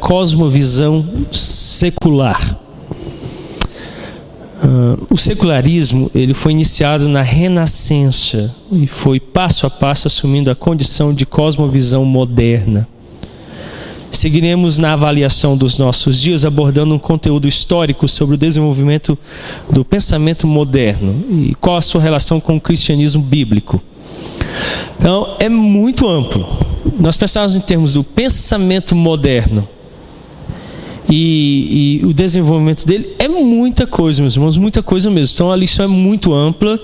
cosmovisão secular. O secularismo ele foi iniciado na Renascença e foi passo a passo assumindo a condição de cosmovisão moderna. Seguiremos na avaliação dos nossos dias abordando um conteúdo histórico sobre o desenvolvimento do pensamento moderno e qual a sua relação com o cristianismo bíblico. Então, é muito amplo. Nós pensamos em termos do pensamento moderno e o desenvolvimento dele é muita coisa, meus irmãos, muita coisa mesmo. Então a lição é muito ampla.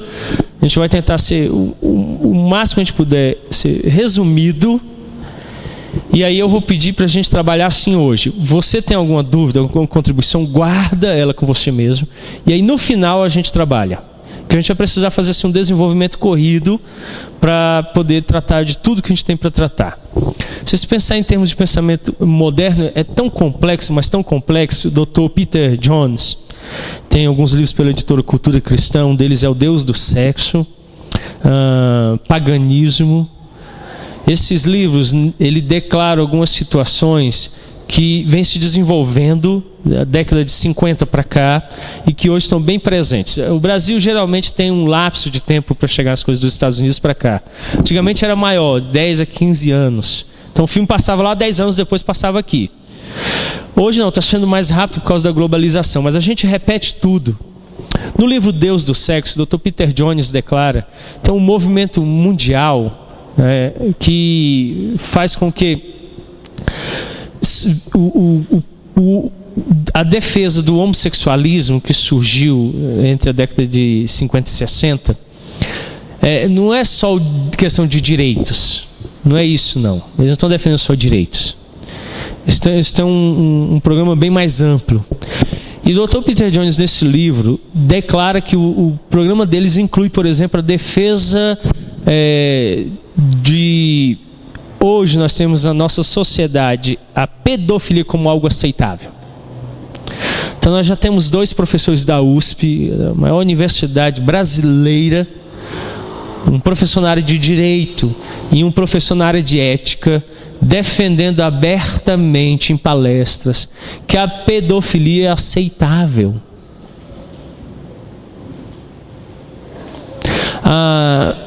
A gente vai tentar ser o máximo que a gente puder ser resumido. E aí eu vou pedir para a gente trabalhar assim hoje. Você tem alguma dúvida, alguma contribuição, guarda ela com você mesmo. E aí no final a gente trabalha. Que a gente vai precisar fazer assim, um desenvolvimento corrido para poder tratar de tudo que a gente tem para tratar. Se você pensar em termos de pensamento moderno, é tão complexo, mas tão complexo. O Dr. Peter Jones tem alguns livros pela editora Cultura Cristã. Um deles é O Deus do Sexo, Paganismo. Esses livros, ele declara algumas situações que vêm se desenvolvendo da década de 50 para cá e que hoje estão bem presentes. O Brasil geralmente tem um lapso de tempo para chegar as coisas dos Estados Unidos para cá. Antigamente era maior, 10 a 15 anos. Então o filme passava lá 10 anos, depois passava aqui. Hoje não, está sendo mais rápido por causa da globalização, mas a gente repete tudo. No livro Deus do Sexo, o Dr. Peter Jones declara, tem um movimento mundial que faz com que a defesa do homossexualismo que surgiu entre a década de 50 e 60 não é só questão de direitos, não é isso não, eles não estão defendendo só direitos, isso tem um programa bem mais amplo. E o Dr. Peter Jones nesse livro declara que o programa deles inclui, por exemplo, a defesa de... Hoje nós temos na nossa sociedade a pedofilia como algo aceitável. Então nós já temos 2 professores da USP, a maior universidade brasileira, um professor na área de direito e um professor na área de ética, defendendo abertamente em palestras que a pedofilia é aceitável.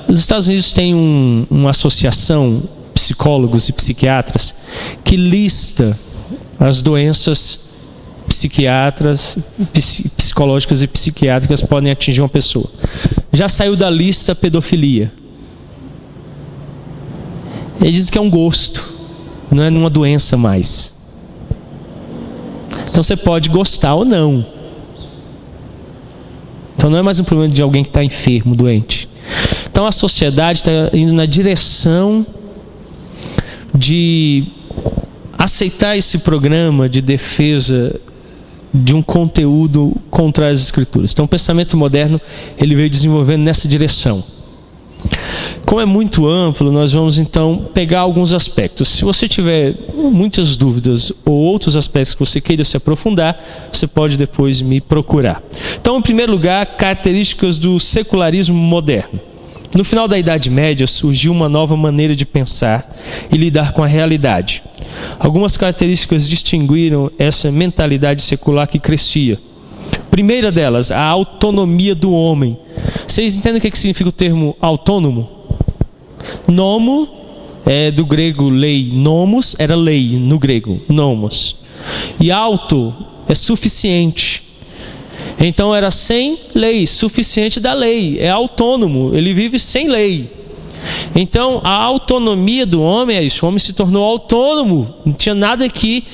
Os Estados Unidos têm uma associação, psicólogos e psiquiatras, que lista as doenças psicológicas e psiquiátricas que podem atingir uma pessoa. Já saiu da lista pedofilia. Ele diz que é um gosto, não é uma doença mais. Então você pode gostar ou não. Então não é mais um problema de alguém que está enfermo, doente. Então a sociedade está indo na direção de aceitar esse programa de defesa de um conteúdo contra as Escrituras. Então o pensamento moderno ele veio desenvolvendo nessa direção. Como é muito amplo, nós vamos então pegar alguns aspectos. Se você tiver muitas dúvidas ou outros aspectos que você queira se aprofundar, você pode depois me procurar. Então, em primeiro lugar, características do secularismo moderno. No final da Idade Média surgiu uma nova maneira de pensar e lidar com a realidade. Algumas características distinguiram essa mentalidade secular que crescia. Primeira delas, a autonomia do homem. Vocês entendem o que significa o termo autônomo? Nomo é do grego lei, nomos era lei no grego, nomos. E auto é suficiente. Então era sem lei, suficiente da lei, é autônomo, ele vive sem lei. Então a autonomia do homem é isso, o homem se tornou autônomo, não tinha nada que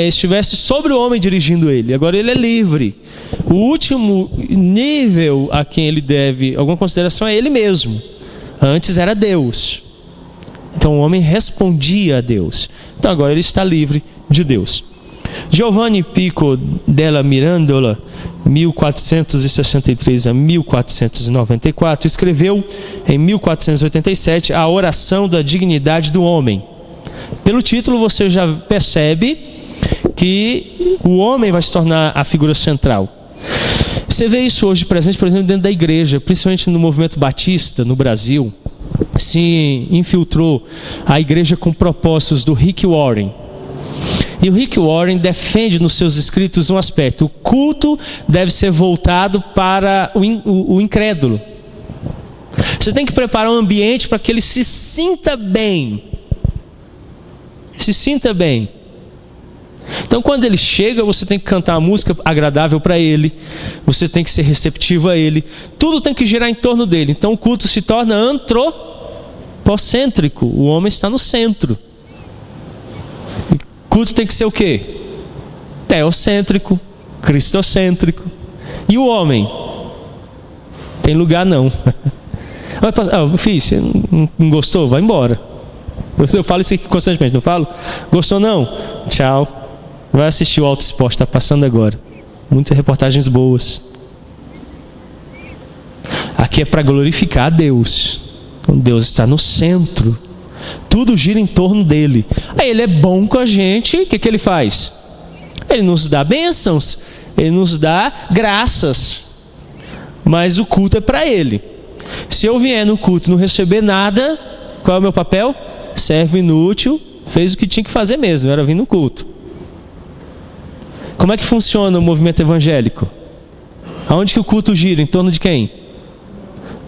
estivesse sobre o homem dirigindo ele, agora ele é livre. O último nível a quem ele deve alguma consideração é ele mesmo, antes era Deus. Então o homem respondia a Deus, então agora ele está livre de Deus. Giovanni Pico della Mirandola, 1463 a 1494, escreveu em 1487 a Oração da Dignidade do Homem. Pelo título você já percebe que o homem vai se tornar a figura central. Você vê isso hoje presente, por exemplo, dentro da igreja, principalmente no movimento batista no Brasil. Se infiltrou a igreja com propósitos do Rick Warren. E o Rick Warren defende nos seus escritos um aspecto: o culto deve ser voltado para o incrédulo. Você tem que preparar um ambiente para que ele se sinta bem. Se sinta bem. Então, quando ele chega, você tem que cantar uma música agradável para ele, você tem que ser receptivo a ele, tudo tem que girar em torno dele. Então, o culto se torna antropocêntrico, o homem está no centro. O culto tem que ser o quê? Teocêntrico, cristocêntrico. E o homem? Tem lugar não. Filho, você não gostou? Vai embora. Eu falo isso aqui constantemente, não falo? Gostou não? Tchau. Vai assistir o Alto Esporte, está passando agora. Muitas reportagens boas. Aqui é para glorificar a Deus. Então Deus está no centro. Tudo gira em torno dele. Aí ele é bom com a gente, o que ele faz? Ele nos dá bênçãos, ele nos dá graças. Mas o culto é para ele. Se eu vier no culto e não receber nada, qual é o meu papel? Servo inútil, fez o que tinha que fazer mesmo, era vir no culto. Como é que funciona o movimento evangélico? Aonde que o culto gira? Em torno de quem?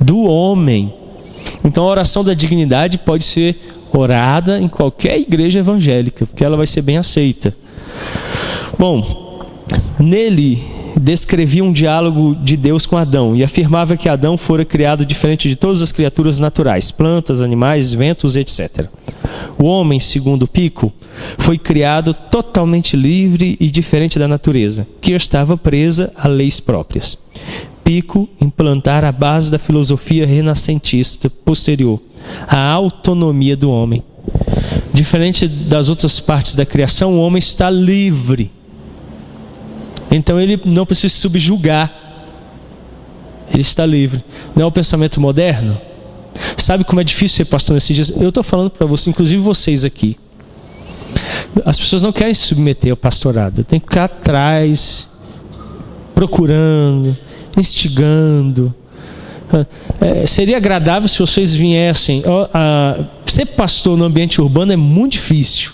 Do homem. Então a oração da dignidade pode ser orada em qualquer igreja evangélica, porque ela vai ser bem aceita. Bom, nele descrevia um diálogo de Deus com Adão e afirmava que Adão fora criado diferente de todas as criaturas naturais, plantas, animais, ventos, etc. O homem, segundo Pico, foi criado totalmente livre e diferente da natureza, que estava presa a leis próprias. Pico implantara a base da filosofia renascentista posterior, a autonomia do homem. Diferente das outras partes da criação, o homem está livre. Então ele não precisa se subjugar. Ele está livre. Não é o pensamento moderno? Sabe como é difícil ser pastor nesses dias? Eu estou falando para você, inclusive vocês aqui. As pessoas não querem se submeter ao pastorado. Tem que ficar atrás, procurando, instigando. Seria agradável se vocês viessem. Ser pastor no ambiente urbano é muito difícil.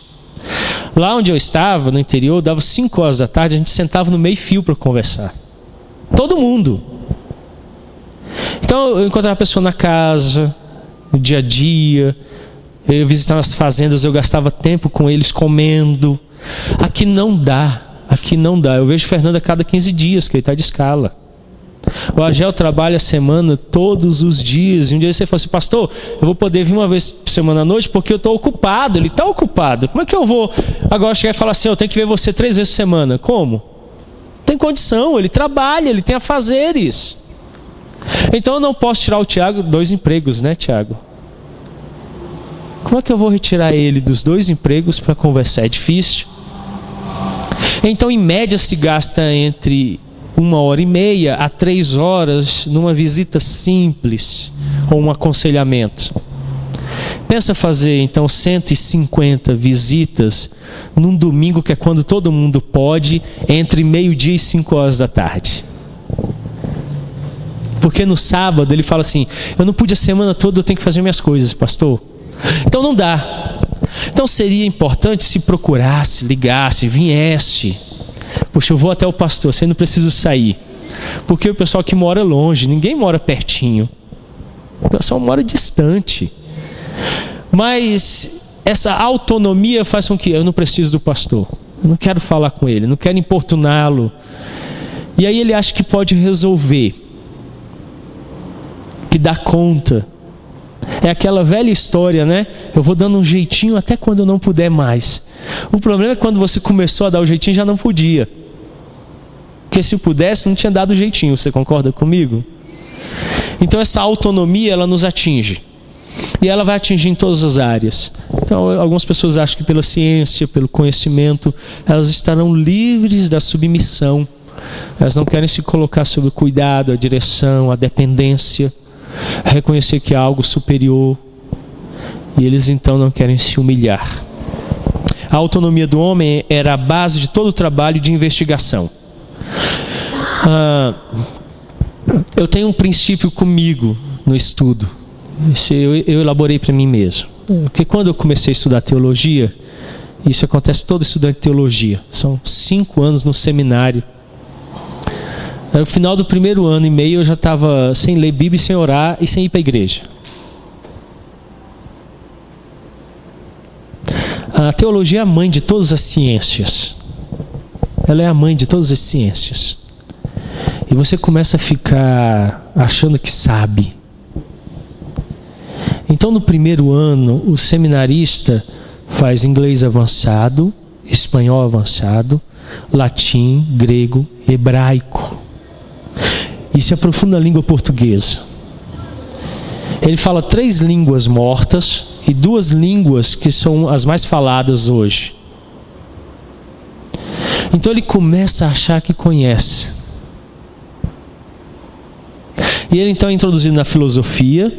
Lá onde eu estava, no interior, dava 5 horas da tarde, a gente sentava no meio-fio para conversar. Todo mundo. Então eu encontrava a pessoa na casa, no dia a dia, eu visitava as fazendas, eu gastava tempo com eles comendo. Aqui não dá. Eu vejo Fernando a cada 15 dias, que ele está de escala. O Agel trabalha a semana todos os dias. E um dia você fala assim: pastor, eu vou poder vir uma vez por semana à noite porque eu estou ocupado. Ele está ocupado. Como é que eu vou agora chegar e falar assim: eu tenho que ver você 3 vezes por semana? Como? Não tem condição, ele trabalha, ele tem afazeres. Então eu não posso tirar o Tiago, 2 empregos, né, Tiago? Como é que eu vou retirar ele dos 2 empregos para conversar? É difícil. Então em média se gasta entre 1h30 a 3 horas numa visita simples ou um aconselhamento. Pensa fazer então 150 visitas num domingo, que é quando todo mundo pode, entre 12:00 e 5 horas da tarde. Porque no sábado ele fala assim: eu não pude a semana toda, eu tenho que fazer minhas coisas, pastor. Então não dá. Então seria importante se procurasse, ligasse, viesse. Poxa, eu vou até o pastor, você não precisa sair. Porque o pessoal que mora longe, ninguém mora pertinho. O pessoal mora distante. Mas essa autonomia faz com que eu não preciso do pastor. Eu não quero falar com ele, não quero importuná-lo. E aí ele acha que pode resolver, que dá conta. É aquela velha história, né? Eu vou dando um jeitinho até quando eu não puder mais. O problema é que quando você começou a dar o jeitinho, já não podia. Porque se pudesse, não tinha dado o jeitinho. Você concorda comigo? Então essa autonomia, ela nos atinge. E ela vai atingir em todas as áreas. Então algumas pessoas acham que pela ciência, pelo conhecimento, elas estarão livres da submissão. Elas não querem se colocar sob o cuidado, a direção, a dependência. Reconhecer que há algo superior. E eles então não querem se humilhar. A autonomia do homem era a base de todo o trabalho de investigação. Eu tenho um princípio comigo no estudo. Eu elaborei para mim mesmo. Porque quando eu comecei a estudar teologia, Isso acontece todo estudante de teologia. São 5 anos no seminário. No final do primeiro ano e meio eu já estava sem ler Bíblia, sem orar e sem ir para a igreja. A teologia é a mãe de todas as ciências. Ela é a mãe de todas as ciências. E você começa a ficar achando que sabe. Então no primeiro ano o seminarista faz inglês avançado, espanhol avançado, latim, grego, hebraico. E se aprofunda na língua portuguesa. Ele fala 3 línguas mortas e 2 línguas que são as mais faladas hoje. Então ele começa a achar que conhece. E ele então é introduzido na filosofia,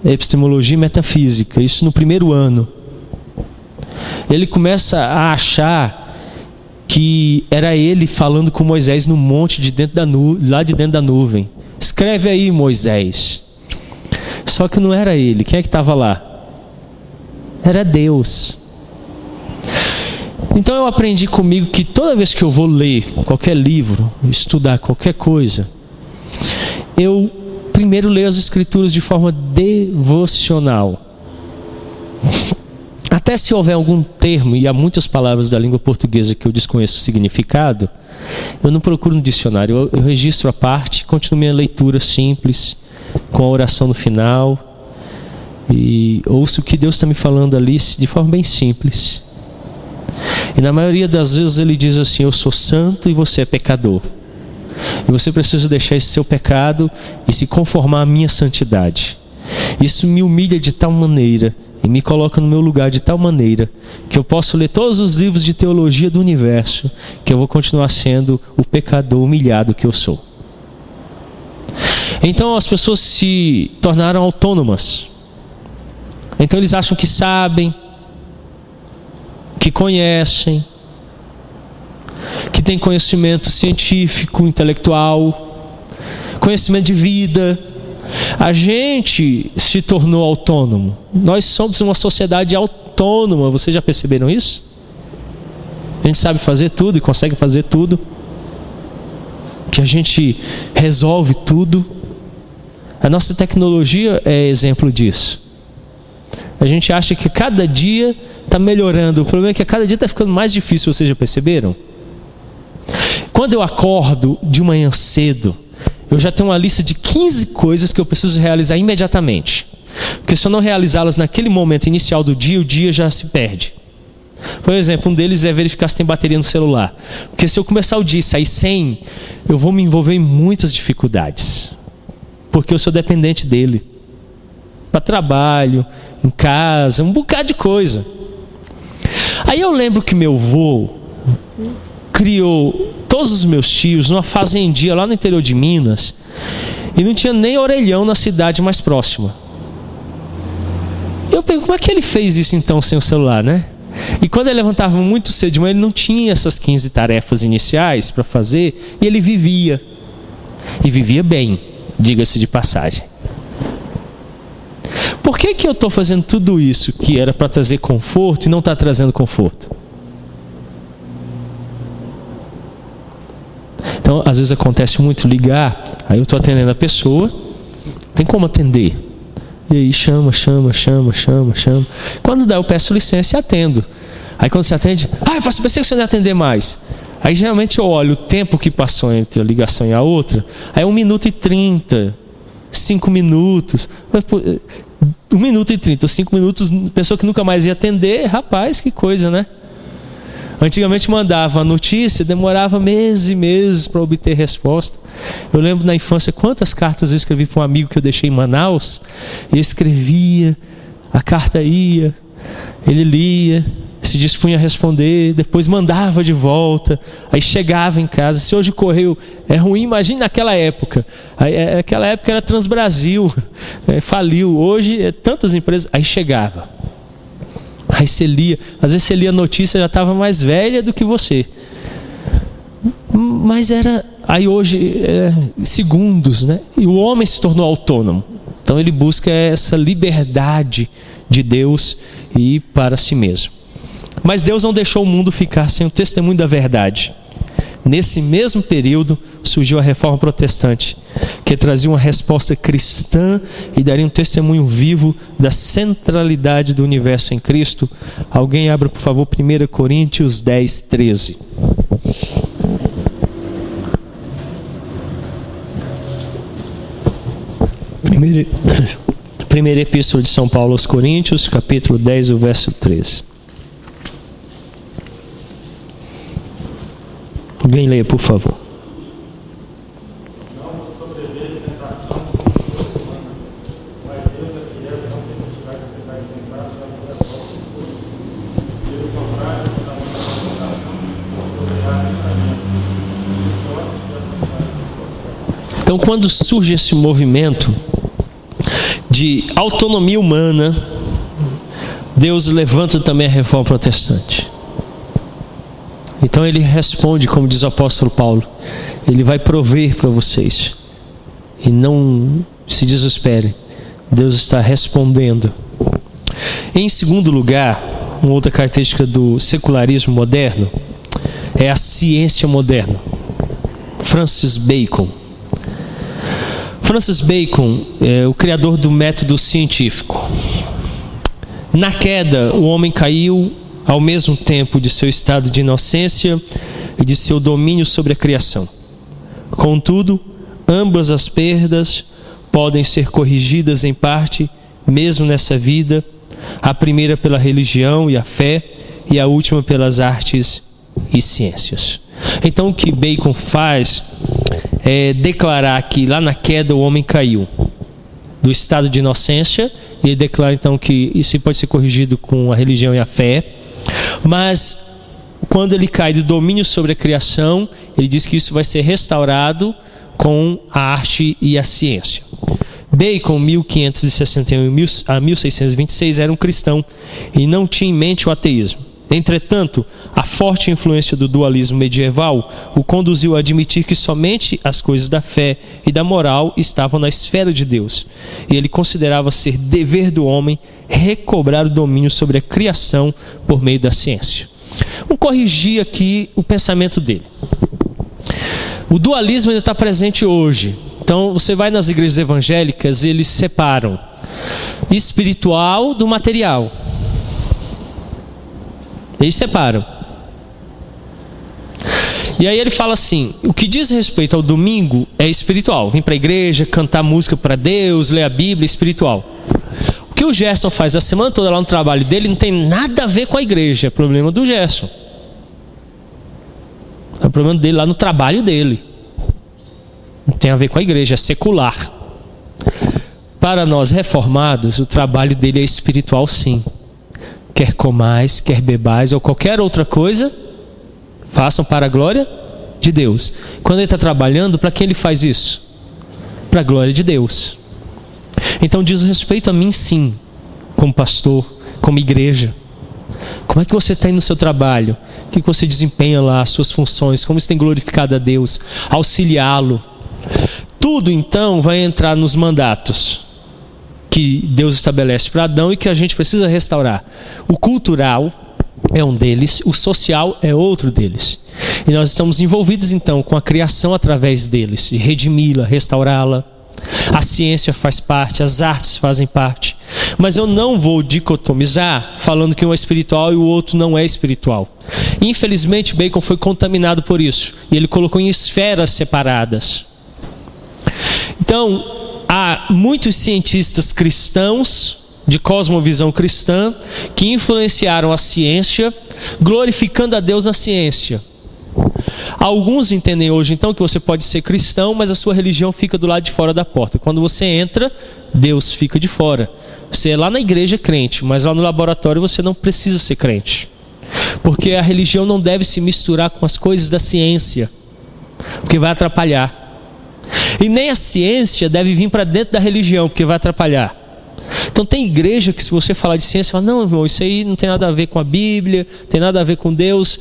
epistemologia e metafísica. Isso no primeiro ano. Ele começa a achar que era ele falando com Moisés no monte lá de dentro da nuvem. Escreve aí, Moisés. Só que não era ele. Quem é que estava lá? Era Deus. Então eu aprendi comigo que toda vez que eu vou ler qualquer livro, estudar qualquer coisa, eu primeiro leio as Escrituras de forma devocional. Até se houver algum termo, e há muitas palavras da língua portuguesa que eu desconheço o significado, eu não procuro no dicionário, eu registro a parte, continuo minha leitura simples, com a oração no final, e ouço o que Deus está me falando ali de forma bem simples. E na maioria das vezes ele diz assim: eu sou santo e você é pecador. E você precisa deixar esse seu pecado e se conformar à minha santidade. Isso me humilha de tal maneira e me coloca no meu lugar de tal maneira que eu posso ler todos os livros de teologia do universo, que eu vou continuar sendo o pecador humilhado que eu sou. Então as pessoas se tornaram autônomas. Então eles acham que sabem, que conhecem, que têm conhecimento científico, intelectual, conhecimento de vida. A gente se tornou autônomo. Nós somos uma sociedade autônoma. Vocês já perceberam isso? A gente sabe fazer tudo e consegue fazer tudo. Que a gente resolve tudo. A nossa tecnologia é exemplo disso. A gente acha que cada dia está melhorando. O problema é que a cada dia está ficando mais difícil. Vocês já perceberam? Quando eu acordo de manhã cedo, eu já tenho uma lista de 15 coisas que eu preciso realizar imediatamente. Porque se eu não realizá-las naquele momento inicial do dia, o dia já se perde. Por exemplo, um deles é verificar se tem bateria no celular. Porque se eu começar o dia e sair sem, eu vou me envolver em muitas dificuldades. Porque eu sou dependente dele. Para trabalho, em casa, um bocado de coisa. Aí eu lembro que meu avô criou todos os meus tios numa fazendinha lá no interior de Minas, e não tinha nem orelhão na cidade mais próxima. Eu pergunto, como é que ele fez isso então sem o celular, né? E quando ele levantava muito cedo de manhã, ele não tinha essas 15 tarefas iniciais para fazer, e ele vivia. E vivia bem, diga-se de passagem. Por que eu estou fazendo tudo isso que era para trazer conforto e não está trazendo conforto? Então, às vezes acontece muito ligar, aí eu estou atendendo a pessoa, tem como atender? E aí chama. Quando dá, eu peço licença e atendo. Aí quando você atende, eu pensei que você não ia atender mais. Aí geralmente eu olho o tempo que passou entre a ligação e a outra, aí é 1 minuto e 30, 5 minutos. 1 minuto e 30, 5 minutos, pessoa que nunca mais ia atender, rapaz, que coisa, né? Antigamente mandava a notícia, demorava meses e meses para obter resposta. Eu lembro na infância quantas cartas eu escrevi para um amigo que eu deixei em Manaus. E escrevia, a carta ia, ele lia, se dispunha a responder, depois mandava de volta, aí chegava em casa. Se hoje o correio é ruim, imagine naquela época. Naquela época era Transbrasil, faliu. Hoje tantas empresas, aí chegava. Aí você lia, às vezes você lia a notícia, já estava mais velha do que você. Mas aí hoje, segundos, né? E o homem se tornou autônomo. Então ele busca essa liberdade de Deus e ir para si mesmo. Mas Deus não deixou o mundo ficar sem o testemunho da verdade. Nesse mesmo período surgiu a Reforma Protestante, que trazia uma resposta cristã e daria um testemunho vivo da centralidade do universo em Cristo. Alguém abra, por favor, 1 Coríntios 10, 13. Primeira Epístola de São Paulo aos Coríntios, capítulo 10, o verso 13. Alguém leia, por favor. Então, quando surge esse movimento de autonomia humana, Deus levanta também a Reforma Protestante. Então ele responde, como diz o apóstolo Paulo, ele vai prover para vocês. E não se desesperem, Deus está respondendo. Em segundo lugar, uma outra característica do secularismo moderno é a ciência moderna. Francis Bacon. Francis Bacon é o criador do método científico. Na queda, o homem caiu ao mesmo tempo de seu estado de inocência e de seu domínio sobre a criação. Contudo, ambas as perdas podem ser corrigidas em parte, mesmo nessa vida, a primeira pela religião e a fé, e a última pelas artes e ciências. Então, o que Bacon faz é declarar que lá na queda o homem caiu do estado de inocência, e ele declara então que isso pode ser corrigido com a religião e a fé. Mas quando ele cai do domínio sobre a criação, ele diz que isso vai ser restaurado com a arte e a ciência. Bacon, 1561 a 1626, era um cristão e não tinha em mente o ateísmo. Entretanto, a forte influência do dualismo medieval o conduziu a admitir que somente as coisas da fé e da moral estavam na esfera de Deus. E ele considerava ser dever do homem recobrar o domínio sobre a criação por meio da ciência. Vamos corrigir aqui o pensamento dele. O dualismo ainda está presente hoje. Então, você vai nas igrejas evangélicas e eles separam espiritual do material. Eles separam. E aí ele fala assim: o que diz respeito ao domingo é espiritual. Vem para a igreja, cantar música para Deus, ler a Bíblia, é espiritual. O que o Gerson faz a semana toda lá no trabalho dele não tem nada a ver com a igreja. É problema do Gerson. É o problema dele lá no trabalho dele. Não tem a ver com a igreja, é secular. Para nós reformados, o trabalho dele é espiritual, sim. Quer comais, quer bebais ou qualquer outra coisa, façam para a glória de Deus. Quando ele está trabalhando, para quem ele faz isso? Para a glória de Deus. Então diz respeito a mim, sim, como pastor, como igreja. Como é que você está indo no seu trabalho? O que você desempenha lá, as suas funções? Como isso tem glorificado a Deus? Auxiliá-lo. Tudo então vai entrar nos mandatos que Deus estabelece para Adão e que a gente precisa restaurar. O cultural é um deles, o social é outro deles. E nós estamos envolvidos então com a criação através deles, de redimi-la, restaurá-la. A ciência faz parte, as artes fazem parte. Mas eu não vou dicotomizar falando que um é espiritual e o outro não é espiritual. Infelizmente, Bacon foi contaminado por isso. E ele colocou em esferas separadas. Então, há muitos cientistas cristãos, de cosmovisão cristã, que influenciaram a ciência, glorificando a Deus na ciência. Alguns entendem hoje então que você pode ser cristão, mas a sua religião fica do lado de fora da porta. Quando você entra, Deus fica de fora. Você é lá na igreja crente, mas lá no laboratório você não precisa ser crente. Porque a religião não deve se misturar com as coisas da ciência, porque vai atrapalhar. E nem a ciência deve vir para dentro da religião, porque vai atrapalhar. Então tem igreja que se você falar de ciência, fala: não, irmão, isso aí não tem nada a ver com a Bíblia, tem nada a ver com Deus,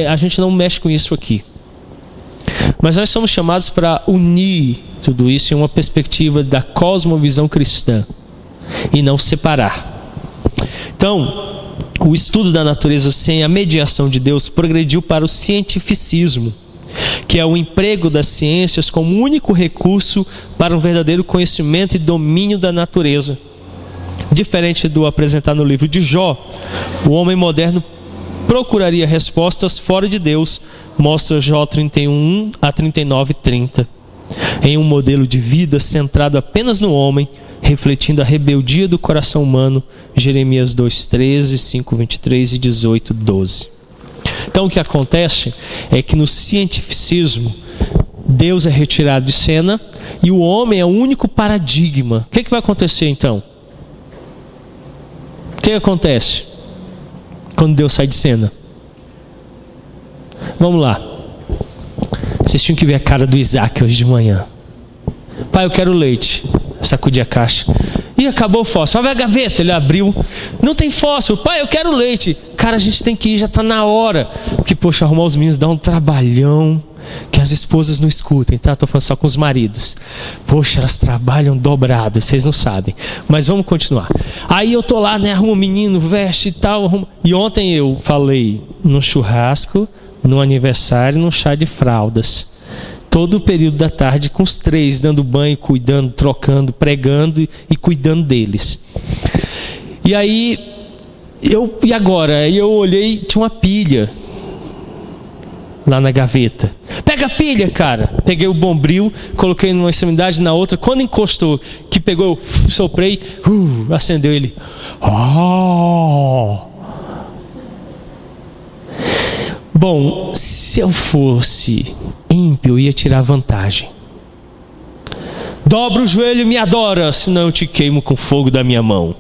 a gente não mexe com isso aqui. Mas nós somos chamados para unir tudo isso em uma perspectiva da cosmovisão cristã e não separar. Então, o estudo da natureza sem a mediação de Deus progrediu para o cientificismo, que é o emprego das ciências como único recurso para um verdadeiro conhecimento e domínio da natureza. Diferente do apresentado no livro de Jó, o homem moderno procuraria respostas fora de Deus, mostra Jó 31, a 39 e 30. Em um modelo de vida centrado apenas no homem, refletindo a rebeldia do coração humano, Jeremias 2:13, 5:23 e 18:12. Então o que acontece é que no cientificismo, Deus é retirado de cena e o homem é o único paradigma. O que vai acontecer então? O que acontece quando Deus sai de cena? Vamos lá. Vocês tinham que ver a cara do Isaac hoje de manhã. Pai, eu quero leite. Sacudi a caixa. Ih, acabou o fósforo. Vai a gaveta. Ele abriu. Não tem fósforo. Pai, eu quero leite. Cara, a gente tem que ir, já está na hora. Porque, poxa, arrumar os meninos dá um trabalhão que as esposas não escutem, tá? Estou falando só com os maridos. Poxa, elas trabalham dobrado, vocês não sabem. Mas vamos continuar. Aí eu tô lá, né? Arrumo o menino, veste e tal. Arrumo... E ontem eu falei no churrasco, no aniversário, no chá de fraldas. Todo o período da tarde com os três, dando banho, cuidando, trocando, pregando e cuidando deles. E aí, e agora? Aí eu olhei, tinha uma pilha lá na gaveta. Pega a pilha, cara. Peguei o bombril, coloquei numa extremidade, na outra. Quando encostou, que pegou, eu soprei, acendeu ele. Oh! Bom, se eu fosse ímpio, eu ia tirar vantagem. Dobra o joelho e me adora, senão eu te queimo com fogo da minha mão.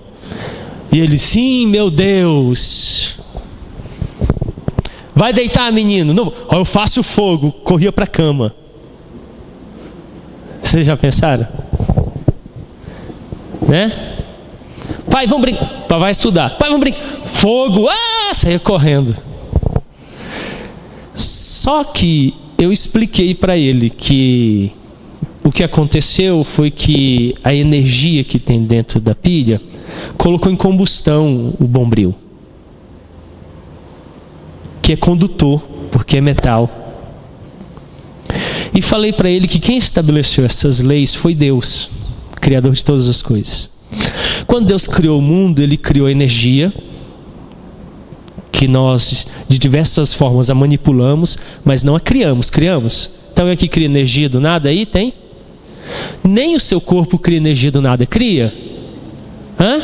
E ele, sim, meu Deus. Vai deitar, menino. Não, eu faço fogo. Corria para a cama. Vocês já pensaram? Né? Pai, vamos brincar. Pai, vai estudar. Pai, vamos brincar. Fogo. Saia correndo. Só que eu expliquei para ele que o que aconteceu foi que a energia que tem dentro da pilha colocou em combustão o bombril, que é condutor, porque é metal. E falei para ele que quem estabeleceu essas leis foi Deus, Criador de todas as coisas. Quando Deus criou o mundo, Ele criou energia, que nós de diversas formas a manipulamos, mas não a criamos. Criamos. Então alguém que cria energia do nada aí? Tem? Nem o seu corpo cria energia do nada. Cria? Hã?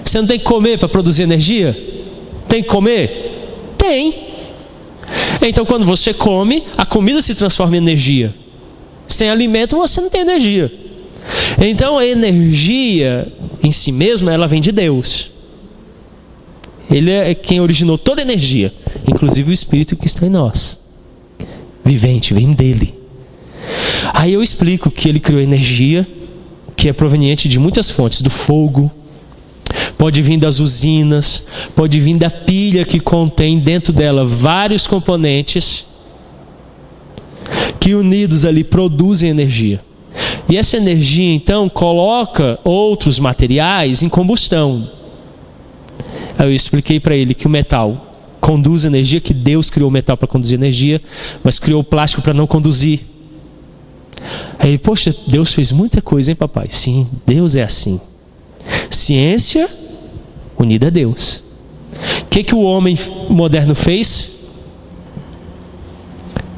Você não tem que comer para produzir energia? Tem que comer? Tem. Então quando você come, a comida se transforma em energia. Sem alimento você não tem energia. Então a energia em si mesma, ela vem de Deus. Ele é quem originou toda a energia, inclusive o Espírito que está em nós. Vivente, vem dele. Aí eu explico que ele criou energia, que é proveniente de muitas fontes, do fogo, pode vir das usinas, pode vir da pilha que contém dentro dela vários componentes que unidos ali produzem energia. E essa energia então coloca outros materiais em combustão. Aí eu expliquei para ele que o metal conduz energia, que Deus criou o metal para conduzir energia, mas criou o plástico para não conduzir. Aí ele, poxa, Deus fez muita coisa, hein, papai? Sim, Deus é assim. Ciência unida a Deus. O que o homem moderno fez?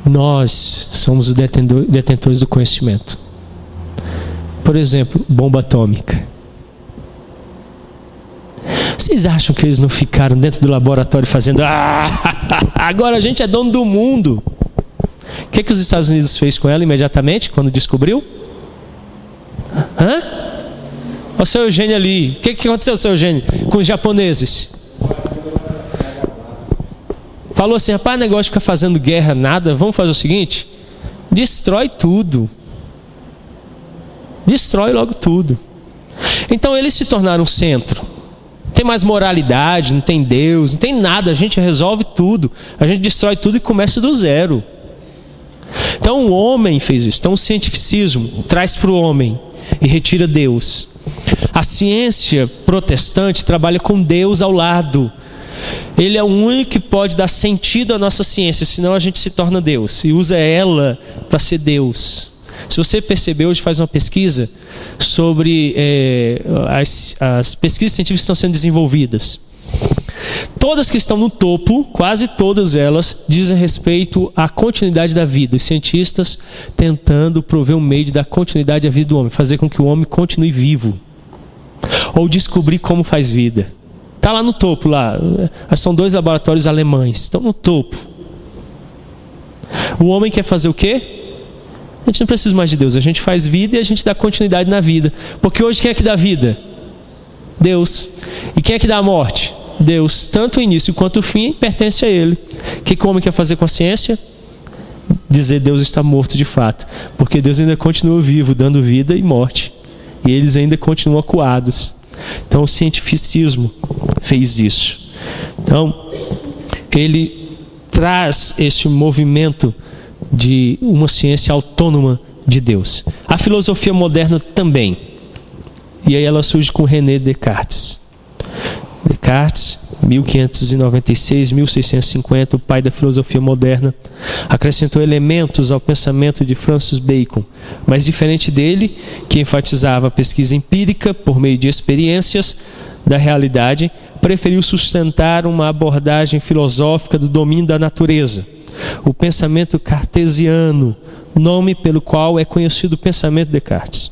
Nós somos os detentores do conhecimento. Por exemplo, bomba atômica. Vocês acham que eles não ficaram dentro do laboratório fazendo agora a gente é dono do mundo? O que os Estados Unidos fez com ela imediatamente quando descobriu? Olha o seu Eugênio ali. O que aconteceu, seu Eugênio, com os japoneses? Falou assim, rapaz, negócio de ficar fazendo guerra, nada. Vamos fazer o seguinte? Destrói tudo. Destrói logo tudo. Então eles se tornaram um centro. Não tem mais moralidade, não tem Deus, não tem nada. A gente resolve tudo. A gente destrói tudo e começa do zero. Então o homem fez isso. Então o cientificismo traz para o homem e retira Deus. A ciência protestante trabalha com Deus ao lado. Ele é o único que pode dar sentido à nossa ciência, senão a gente se torna Deus e usa ela para ser Deus. Se você perceber, hoje faz uma pesquisa sobre as pesquisas científicas que estão sendo desenvolvidas. Todas que estão no topo, quase todas elas, dizem respeito à continuidade da vida. Os cientistas tentando prover um meio de dar continuidade à vida do homem, fazer com que o homem continue vivo. Ou descobrir como faz vida. Está lá no topo, lá. São 2 laboratórios alemães, estão no topo. O homem quer fazer o quê? A gente não precisa mais de Deus, a gente faz vida e a gente dá continuidade na vida. Porque hoje quem é que dá vida? Deus. E quem é que dá a morte? Deus. Tanto o início quanto o fim pertence a Ele. O que o homem quer fazer com a ciência? Dizer Deus está morto de fato. Porque Deus ainda continua vivo, dando vida e morte. E eles ainda continuam acuados. Então o cientificismo fez isso. Então, ele traz esse movimento de uma ciência autônoma de Deus. A filosofia moderna também. E aí ela surge com René Descartes. Descartes, 1596, 1650, o pai da filosofia moderna, acrescentou elementos ao pensamento de Francis Bacon, mas diferente dele, que enfatizava a pesquisa empírica por meio de experiências da realidade, preferiu sustentar uma abordagem filosófica do domínio da natureza. O pensamento cartesiano, nome pelo qual é conhecido o pensamento de Descartes,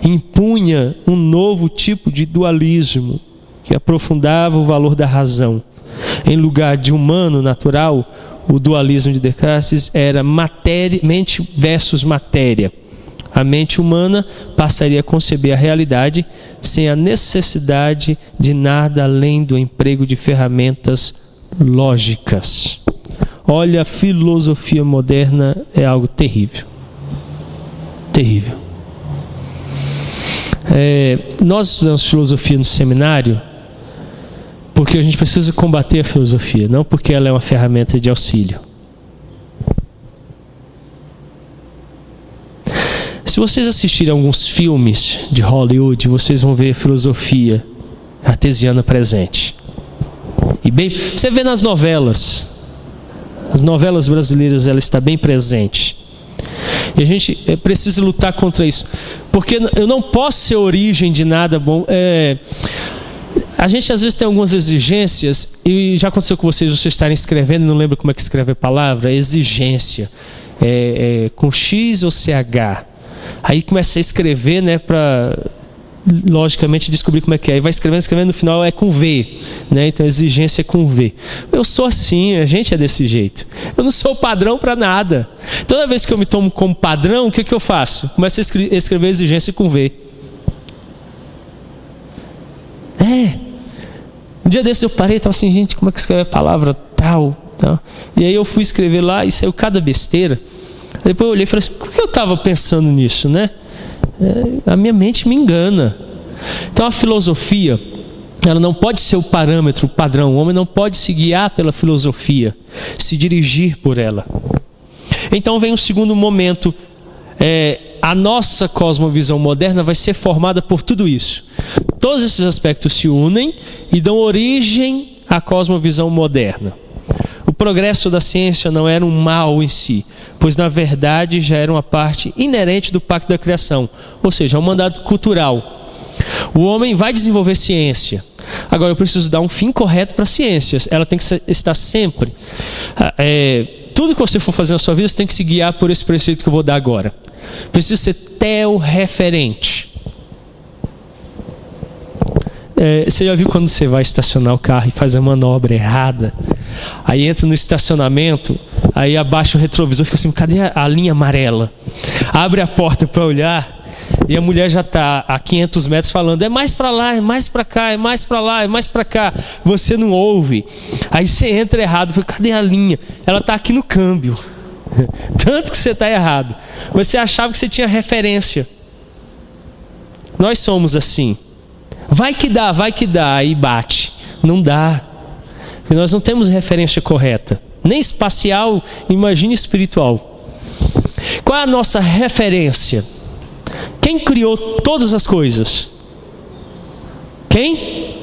impunha um novo tipo de dualismo que aprofundava o valor da razão. Em lugar de humano natural, o dualismo de Descartes era mente versus matéria. A mente humana passaria a conceber a realidade sem a necessidade de nada além do emprego de ferramentas lógicas. Olha, a filosofia moderna é algo terrível. Terrível. Nós estudamos filosofia no seminário porque a gente precisa combater a filosofia, não porque ela é uma ferramenta de auxílio. Se vocês assistirem alguns filmes de Hollywood, vocês vão ver a filosofia cartesiana presente. E bem, você vê nas novelas. As novelas brasileiras, ela está bem presente. E a gente precisa lutar contra isso. Porque eu não posso ser origem de nada bom. A gente às vezes tem algumas exigências, e já aconteceu com vocês estarem escrevendo, não lembro como é que escreve a palavra, exigência. Com X ou CH. Aí começa a escrever, né, para logicamente descobrir como é que é. Aí vai escrevendo, no final é com V, né? Então a exigência é com V. Eu sou assim, a gente é desse jeito. Eu não sou padrão para nada. Toda vez que eu me tomo como padrão, o que eu faço? Começo a escrever exigência com V. Um dia desses eu parei e estava assim, gente, como é que escreve a palavra tal? E aí eu fui escrever lá e saiu cada besteira. Depois eu olhei e falei assim, por que eu estava pensando nisso, né? A minha mente me engana. Então a filosofia, ela não pode ser o parâmetro, o padrão. O homem não pode se guiar pela filosofia, se dirigir por ela. Então vem um segundo momento. A nossa cosmovisão moderna vai ser formada por tudo isso. Todos esses aspectos se unem e dão origem à cosmovisão moderna. O progresso da ciência não era um mal em si, pois na verdade já era uma parte inerente do pacto da criação, ou seja, é um mandato cultural. O homem vai desenvolver ciência. Agora eu preciso dar um fim correto para a ciência. Ela tem que estar sempre. Tudo que você for fazer na sua vida, você tem que se guiar por esse preceito que eu vou dar agora. Precisa ser teorreferente. Você já viu quando você vai estacionar o carro e faz a manobra errada? Aí entra no estacionamento, aí abaixa o retrovisor, fica assim, cadê a linha amarela? Abre a porta para olhar e a mulher já está a 500 metros falando, é mais para lá, é mais para cá, é mais para lá, é mais para cá. Você não ouve. Aí você entra errado, fala, cadê a linha? Ela está aqui no câmbio. Tanto que você está errado. Você achava que você tinha referência. Nós somos assim. Vai que dá, aí bate. Não dá. Porque nós não temos referência correta. Nem espacial, imagine espiritual. Qual é a nossa referência? Quem criou todas as coisas? Quem?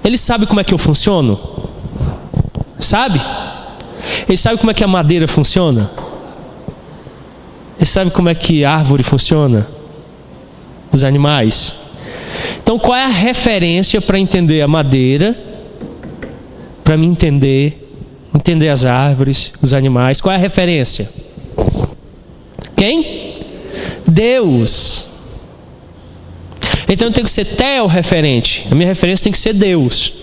Ele sabe como é que eu funciono? Sabe? Ele sabe como é que a madeira funciona? Ele sabe como é que a árvore funciona? Os animais? Então, qual é a referência para entender a madeira? Para me entender as árvores, os animais. Qual é a referência? Quem? Deus. Então eu tenho que ser teo-referente. A minha referência tem que ser Deus.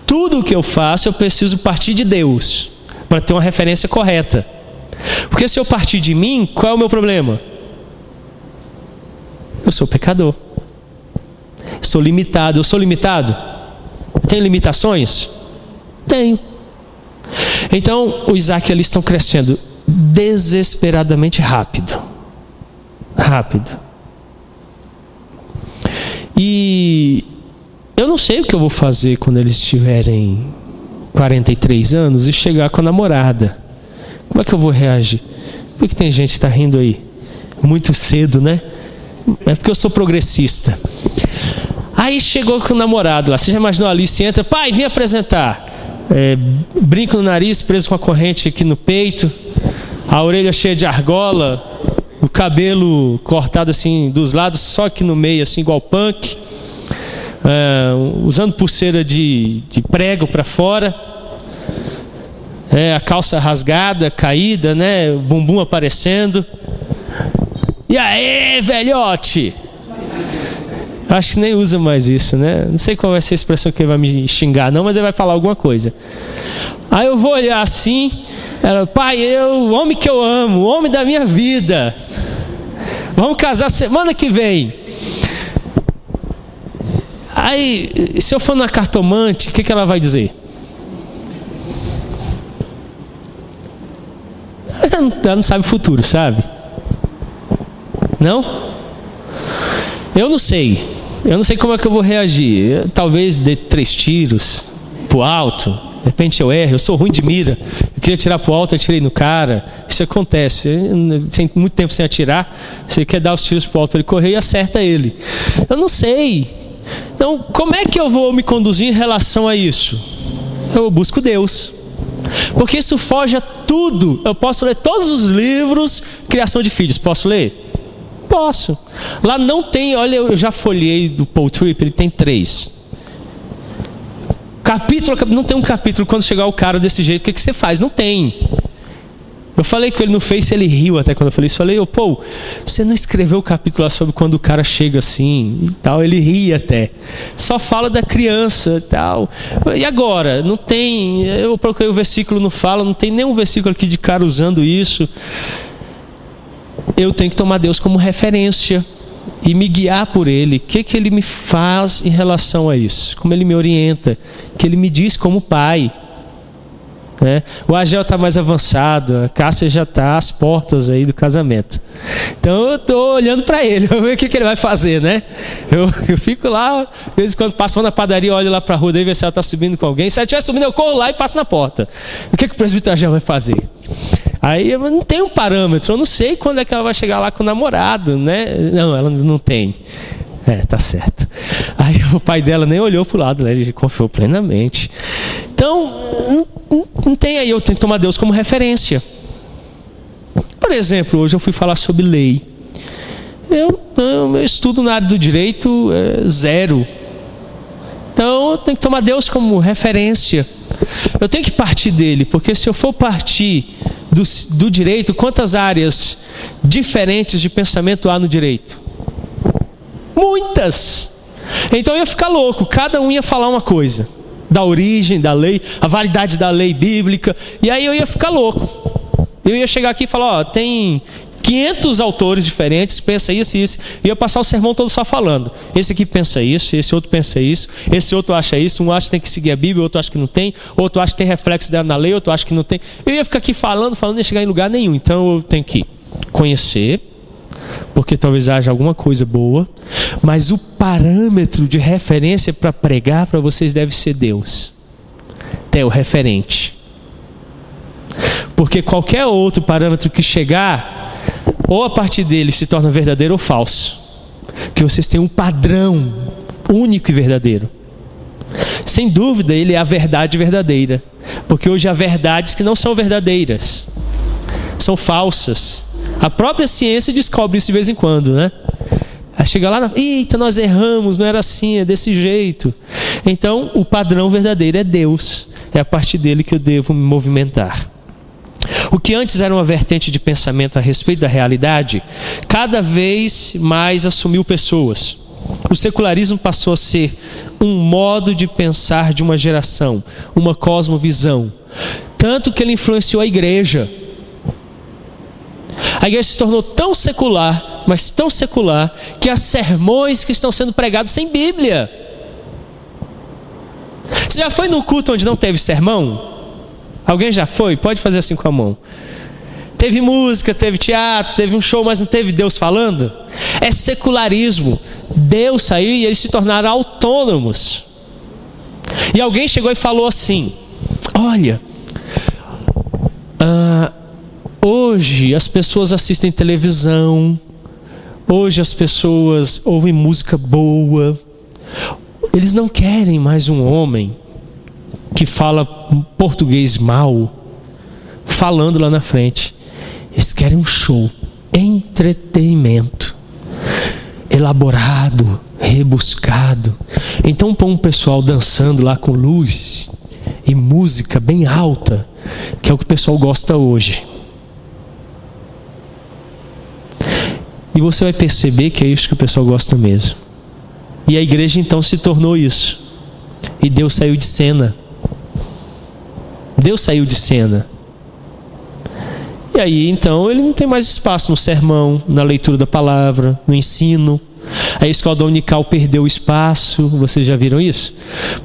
Tudo o que eu faço eu preciso partir de Deus para ter uma referência correta. Porque se eu partir de mim, qual é o meu problema? Eu sou pecador. Sou limitado. Eu sou limitado? Eu tenho limitações? Tenho. Então, o Isaac e a Alice estão crescendo desesperadamente rápido. Rápido. E eu não sei o que eu vou fazer quando eles tiverem 43 anos e chegar com a namorada. Como é que eu vou reagir? Por que tem gente que está rindo aí? Muito cedo, né? É porque eu sou progressista. Aí chegou com o namorado lá. Você já imaginou a Alice entra? Pai, vim apresentar. Brinco no nariz, preso com a corrente aqui no peito. A orelha cheia de argola. O cabelo cortado assim dos lados, só aqui no meio, assim, igual punk. Usando pulseira de prego para fora. A calça rasgada, caída, né? O bumbum aparecendo. E aí, velhote? Acho que nem usa mais isso, né? Não sei qual vai ser a expressão que ele vai me xingar, não, mas ele vai falar alguma coisa. Aí eu vou olhar assim, ela, pai, o homem que eu amo, o homem da minha vida. Vamos casar semana que vem. Aí, se eu for na cartomante, o que ela vai dizer? Ela não sabe o futuro, sabe? Não? Eu não sei. Eu não sei como é que eu vou reagir. Talvez dê 3 tiros pro alto. De repente eu erro. Eu sou ruim de mira. Eu queria atirar pro alto, eu atirei no cara. Isso acontece. Muito tempo sem atirar. Você quer dar os tiros pro alto para ele correr e acerta ele. Eu não sei. Então, como é que eu vou me conduzir em relação a isso? Eu busco Deus. Porque isso foge a tudo. Eu posso ler todos os livros, criação de filhos. Posso ler? Posso. Lá não tem, olha, eu já folhei do Paul Tripp, ele tem 3. Capítulo, não tem um capítulo, quando chegar o cara desse jeito, o que você faz? Não tem. Eu falei com ele no Face, ele riu até quando eu falei isso. Falei, Paul, você não escreveu o capítulo lá sobre quando o cara chega assim e tal? Ele ria até. Só fala da criança e tal. E agora? Não tem, eu procurei o versículo, não fala, não tem nenhum versículo aqui de cara usando isso. Eu tenho que tomar Deus como referência e me guiar por Ele. O que ele me faz em relação a isso? Como Ele me orienta? O que Ele me diz como pai? O Agel está mais avançado, a Cássia já está às portas aí do casamento. Então eu estou olhando para ele, eu ver o que ele vai fazer, né? Eu fico lá, de vez em quando passo na padaria, olho lá para a rua, daí ver se ela está subindo com alguém. Se ela estiver subindo, eu corro lá e passo na porta. O que o presbítero Agel vai fazer? Aí eu não tenho um parâmetro, eu não sei quando é que ela vai chegar lá com o namorado, né? Não, ela não tem. Tá certo. Aí o pai dela nem olhou para o lado, né? Ele confiou plenamente. Então, não tem aí, eu tenho que tomar Deus como referência. Por exemplo, hoje eu fui falar sobre lei. Eu estudo na área do direito 0. Então, eu tenho que tomar Deus como referência. Eu tenho que partir dele, porque se eu for partir do direito, quantas áreas diferentes de pensamento há no direito? Muitas. Então eu ia ficar louco, cada um ia falar uma coisa, da origem da lei, a validade da lei bíblica, e aí eu ia ficar louco. Eu ia chegar aqui e falar, tem 500 autores diferentes, pensa isso e isso, e eu passar o sermão todo só falando. Esse aqui pensa isso, esse outro pensa isso, esse outro acha isso, um acha que tem que seguir a Bíblia, outro acha que não tem, outro acha que tem reflexo dela na lei, outro acha que não tem. Eu ia ficar aqui falando, e não ia chegar em lugar nenhum. Então eu tenho que conhecer, porque talvez haja alguma coisa boa, mas o parâmetro de referência para pregar para vocês deve ser Deus. Até o referente. Porque qualquer outro parâmetro que chegar, ou a partir dele se torna verdadeiro ou falso. Que vocês têm um padrão único e verdadeiro. Sem dúvida, ele é a verdade verdadeira. Porque hoje há verdades que não são verdadeiras. São falsas. A própria ciência descobre isso de vez em quando, né? Aí chega lá, eita, nós erramos, não era assim, é desse jeito. Então, o padrão verdadeiro é Deus. É a partir dele que eu devo me movimentar. O que antes era uma vertente de pensamento a respeito da realidade, cada vez mais assumiu pessoas. O secularismo passou a ser um modo de pensar de uma geração, uma cosmovisão. Tanto que ele influenciou a igreja. A igreja se tornou tão secular, mas tão secular, que há sermões que estão sendo pregados sem Bíblia. Você já foi num culto onde não teve sermão? Alguém já foi? Pode fazer assim com a mão. Teve música, teve teatro, teve um show, mas não teve Deus falando? É secularismo. Deus saiu e eles se tornaram autônomos. E alguém chegou e falou assim: olha, hoje as pessoas assistem televisão, hoje as pessoas ouvem música boa, eles não querem mais um homem que fala português mal, falando lá na frente. Eles querem um show, entretenimento, elaborado, rebuscado. Então põe um pessoal dançando lá com luz e música bem alta, que é o que o pessoal gosta hoje. E você vai perceber que é isso que o pessoal gosta mesmo. E a igreja então se tornou isso. E Deus saiu de cena. Deus saiu de cena. E aí então ele não tem mais espaço no sermão, na leitura da palavra, no ensino. A escola dominical perdeu espaço. Vocês já viram isso?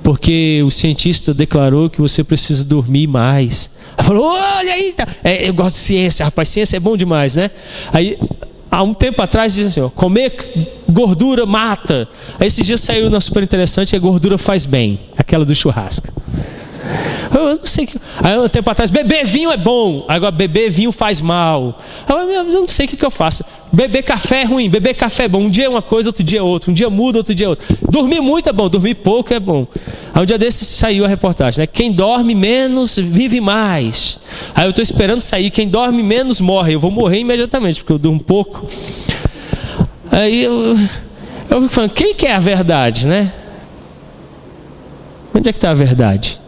Porque o cientista declarou que você precisa dormir mais. Ela falou: olha aí, tá. Eu gosto de ciência, rapaz, ciência é bom demais, né? Aí, há um tempo atrás, diz assim: ó, comer gordura mata. Aí esse dia saiu na Super Interessante: a gordura faz bem, aquela do churrasco. Eu não sei. Aí um tempo atrás: beber vinho é bom. Agora beber vinho faz mal. Eu não sei o que eu faço. Beber café é ruim, beber café é bom. Um dia é uma coisa, outro dia é outra. Um dia muda, outro dia é outro. Dormir muito é bom, dormir pouco é bom. Aí um dia desses saiu a reportagem, né? Quem dorme menos vive mais. Aí eu estou esperando sair: quem dorme menos morre. Eu vou morrer imediatamente, porque eu durmo pouco. Aí eu fico falando: quem que é a verdade, né? Onde é que está a verdade?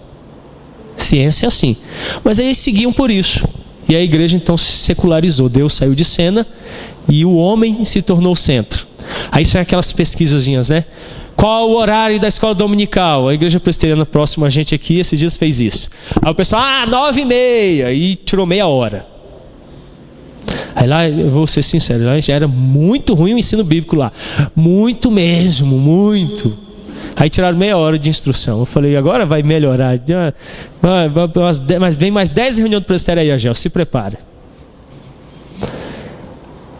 Ciência é assim. Mas aí eles seguiam por isso. E a igreja então se secularizou. Deus saiu de cena e o homem se tornou o centro. Aí saem aquelas pesquisazinhas, né? Qual o horário da escola dominical? A igreja presbiteriana próxima a gente aqui esses dias fez isso. Aí o pessoal: 9h30. E tirou meia hora. Aí lá, eu vou ser sincero, lá já era muito ruim o ensino bíblico lá. Muito mesmo, muito. Aí tiraram meia hora de instrução. Eu falei: agora vai melhorar. Mas vem mais 10 reuniões do presbitério aí, Agel, se prepara.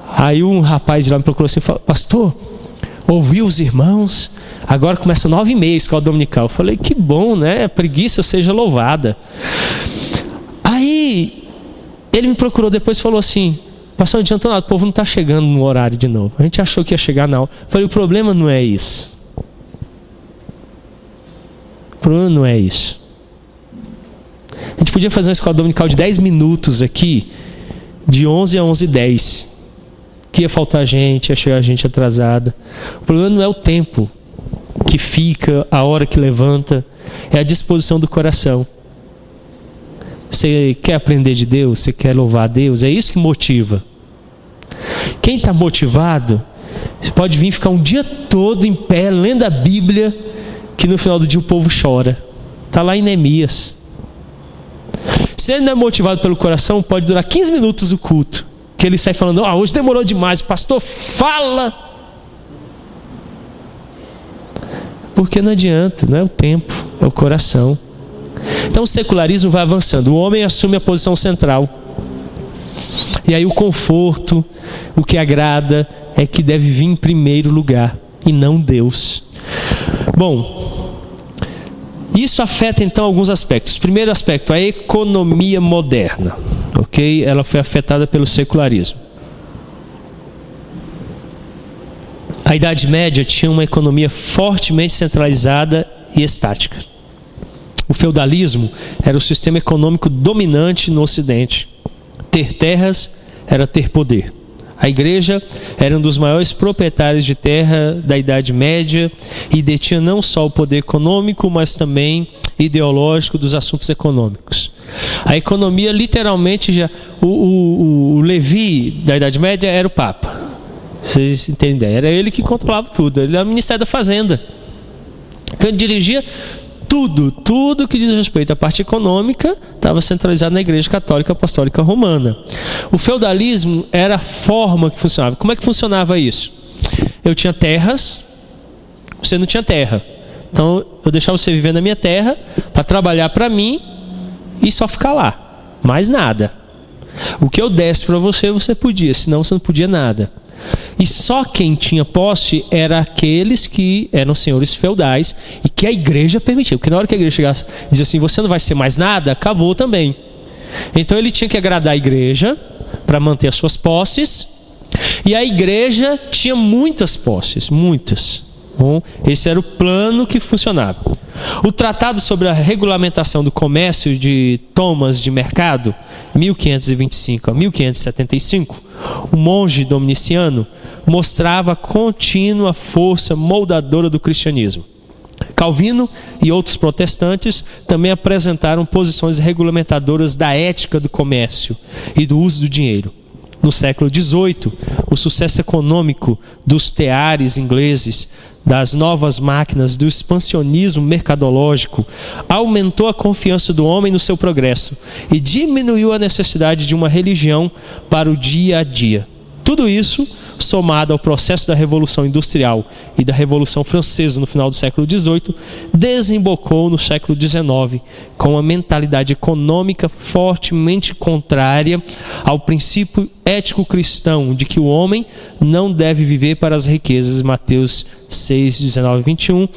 Aí um rapaz de lá me procurou assim: pastor, ouviu os irmãos? Agora começa 9h30 a escola dominical. Eu falei: que bom, né? A preguiça seja louvada. Aí ele me procurou depois e falou assim: pastor, não adianta nada, o povo não está chegando no horário de novo. A gente achou que ia chegar na hora. Eu falei: o problema não é isso. O problema não é isso. A gente podia fazer uma escola dominical de 10 minutos aqui, de 11 a 11h10. Que ia faltar gente, ia chegar gente atrasada. O problema não é o tempo que fica, a hora que levanta, é a disposição do coração. Você quer aprender de Deus? Você quer louvar a Deus? É isso que motiva. Quem está motivado, você pode vir ficar um dia todo em pé, lendo a Bíblia, que no final do dia o povo chora. Está lá em Neemias. Se ele não é motivado pelo coração, pode durar 15 minutos o culto, que ele sai falando: hoje demorou demais, pastor, fala. Porque não adianta, não é o tempo, é o coração. Então o secularismo vai avançando. O homem assume a posição central. E aí o conforto, o que agrada, é que deve vir em primeiro lugar, e não Deus. Bom, isso afeta então alguns aspectos. Primeiro aspecto, a economia moderna. Ok? Ela foi afetada pelo secularismo. A Idade Média tinha uma economia fortemente centralizada e estática. O feudalismo era o sistema econômico dominante no Ocidente. Ter terras era ter poder. A igreja era um dos maiores proprietários de terra da Idade Média e detinha não só o poder econômico, mas também ideológico dos assuntos econômicos. A economia, literalmente, o Levi da Idade Média era o Papa. Vocês entendem a ideia? Era ele que controlava tudo. Ele era o Ministério da Fazenda. Então ele dirigia tudo que diz respeito à parte econômica estava centralizado na Igreja Católica Apostólica Romana. O feudalismo era a forma que funcionava. Como é que funcionava isso? Eu tinha terras, você não tinha terra. Então eu deixava você viver na minha terra para trabalhar para mim e só ficar lá. Mais nada. O que eu desse para você, você podia, senão você não podia nada. E só quem tinha posse era aqueles que eram senhores feudais e que a igreja permitia. Porque na hora que a igreja chegasse e dizia assim, você não vai ser mais nada, acabou também. Então ele tinha que agradar a igreja para manter as suas posses. E a igreja tinha muitas posses, muitas. Bom, esse era o plano que funcionava. O Tratado sobre a Regulamentação do Comércio de Thomas de Mercado, 1525 a 1575, o monge dominiciano mostrava a contínua força moldadora do cristianismo. Calvino e outros protestantes também apresentaram posições regulamentadoras da ética do comércio e do uso do dinheiro. No século XVIII, o sucesso econômico dos teares ingleses, das novas máquinas, do expansionismo mercadológico, aumentou a confiança do homem no seu progresso e diminuiu a necessidade de uma religião para o dia a dia. Tudo isso, somado ao processo da Revolução Industrial e da Revolução Francesa no final do século XVIII, desembocou no século XIX com uma mentalidade econômica fortemente contrária ao princípio ético cristão de que o homem não deve viver para as riquezas. Mateus 6, 19 e 21, 1